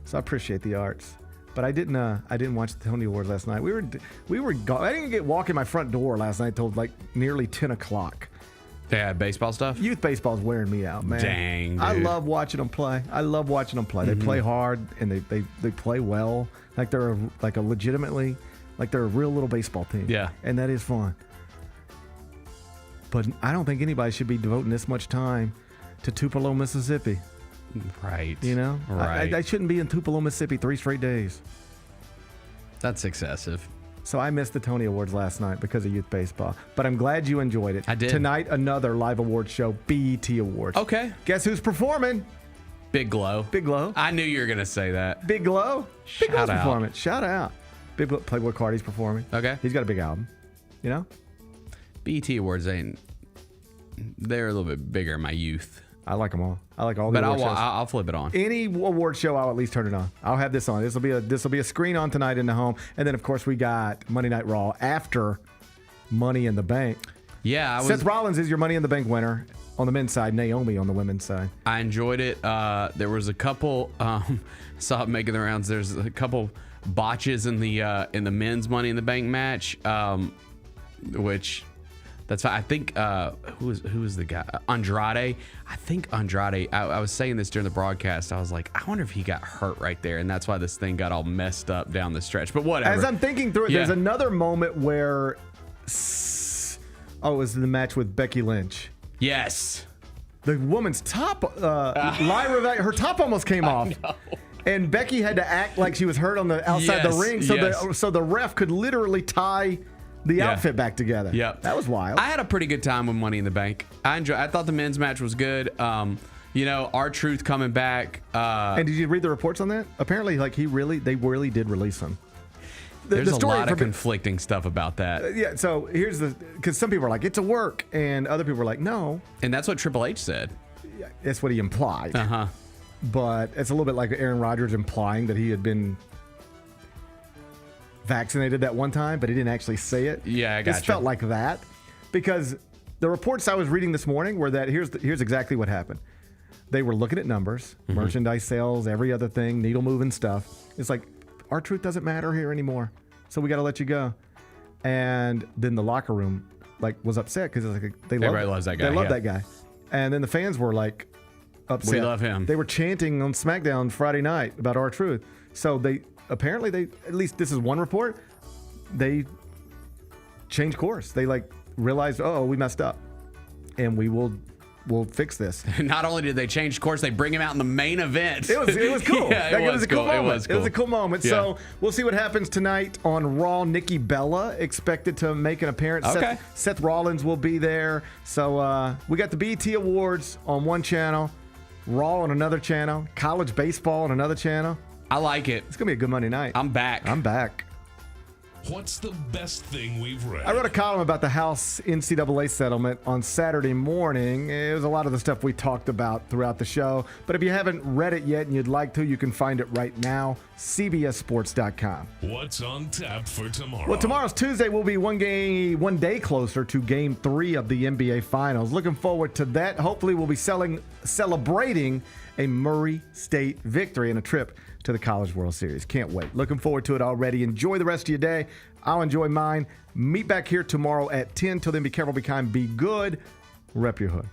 So I appreciate the arts, but I didn't watch the Tony Awards last night. I didn't get walk in my front door last night till like nearly 10 o'clock. They had baseball stuff? Youth baseball's wearing me out, man. Dang, dude. I love watching them play. They play hard and they play well. Like they're legitimately, like they're a real little baseball team. Yeah. And that is fun. But I don't think anybody should be devoting this much time to Tupelo, Mississippi. Right. You know? Right. I shouldn't be in Tupelo, Mississippi 3 straight days. That's excessive. So I missed the Tony Awards last night because of youth baseball. But I'm glad you enjoyed it. I did. Tonight, another live award show, BET Awards. Okay. Guess who's performing? Big Glow. Big Glow. I knew you were going to say that. Big Glow. Big Glow's Shout out. performing. Shout out. Big Glow. Playboy Cardi's performing. Okay. He's got a big album. You know? BET Awards they're a little bit bigger in my youth. I like them all. I like all the but award shows. I'll flip it on. Any award show, I'll at least turn it on. I'll have this on. This will be a screen on tonight in the home, and then of course we got Monday Night Raw after Money in the Bank. Yeah, Seth Rollins is your Money in the Bank winner on the men's side. Naomi on the women's side. I enjoyed it. There was a couple. Saw it making the rounds. There's a couple botches in the men's Money in the Bank match, which. That's fine. I think who was the guy? Andrade. I think Andrade. I was saying this during the broadcast. I was like, I wonder if he got hurt right there, and that's why this thing got all messed up down the stretch. But whatever. As I'm thinking through it, there's another moment where, it was the match with Becky Lynch. Yes. The woman's top, Lyra, her top almost came off. And Becky had to act like she was hurt on the outside the ring, so the ref could literally tie the outfit back together. Yep. That was wild. I had a pretty good time with Money in the Bank. I thought the men's match was good. R-Truth coming back. And did you read the reports on that? Apparently, they really did release him. There's a lot of conflicting stuff about that. Yeah, so here's because some people are like, it's a work, and other people are like, no. And that's what Triple H said. That's what he implied. Uh-huh. but it's a little bit like Aaron Rodgers implying that he had been vaccinated that one time, but he didn't actually say it. Yeah, I gotcha. This felt like that because the reports I was reading this morning were that here's exactly what happened. They were looking at numbers, merchandise sales, every other thing, needle moving stuff. It's like, our truth doesn't matter here anymore, so we got to let you go. And then the locker room was upset because like everybody loves that guy. They love that guy. And then the fans were like upset. We love him. They were chanting on SmackDown Friday night about our truth. So they apparently at least this is one report, they changed course. They realized, oh, we messed up, and we'll fix this. Not only did they change course, they bring him out in the main event. It was cool. Yeah, it was a cool moment. It was a cool moment. Yeah. So we'll see what happens tonight on Raw. Nikki Bella expected to make an appearance. Okay. Seth Rollins will be there. So we got the BET Awards on one channel, Raw on another channel, college baseball on another channel. I like it. It's going to be a good Monday night. I'm back. What's the best thing we've read? I wrote a column about the House NCAA settlement on Saturday morning. It was a lot of the stuff we talked about throughout the show. But if you haven't read it yet and you'd like to, you can find it right now, cbssports.com. What's on tap for tomorrow? Well, tomorrow's Tuesday. We'll be one day closer to Game 3 of the NBA Finals. Looking forward to that. Hopefully, we'll be celebrating a Murray State victory and a trip to the College World Series. Can't wait. Looking forward to it already. Enjoy the rest of your day. I'll enjoy mine. Meet back here tomorrow at 10. Till then, be careful, be kind, be good. Rep your hood.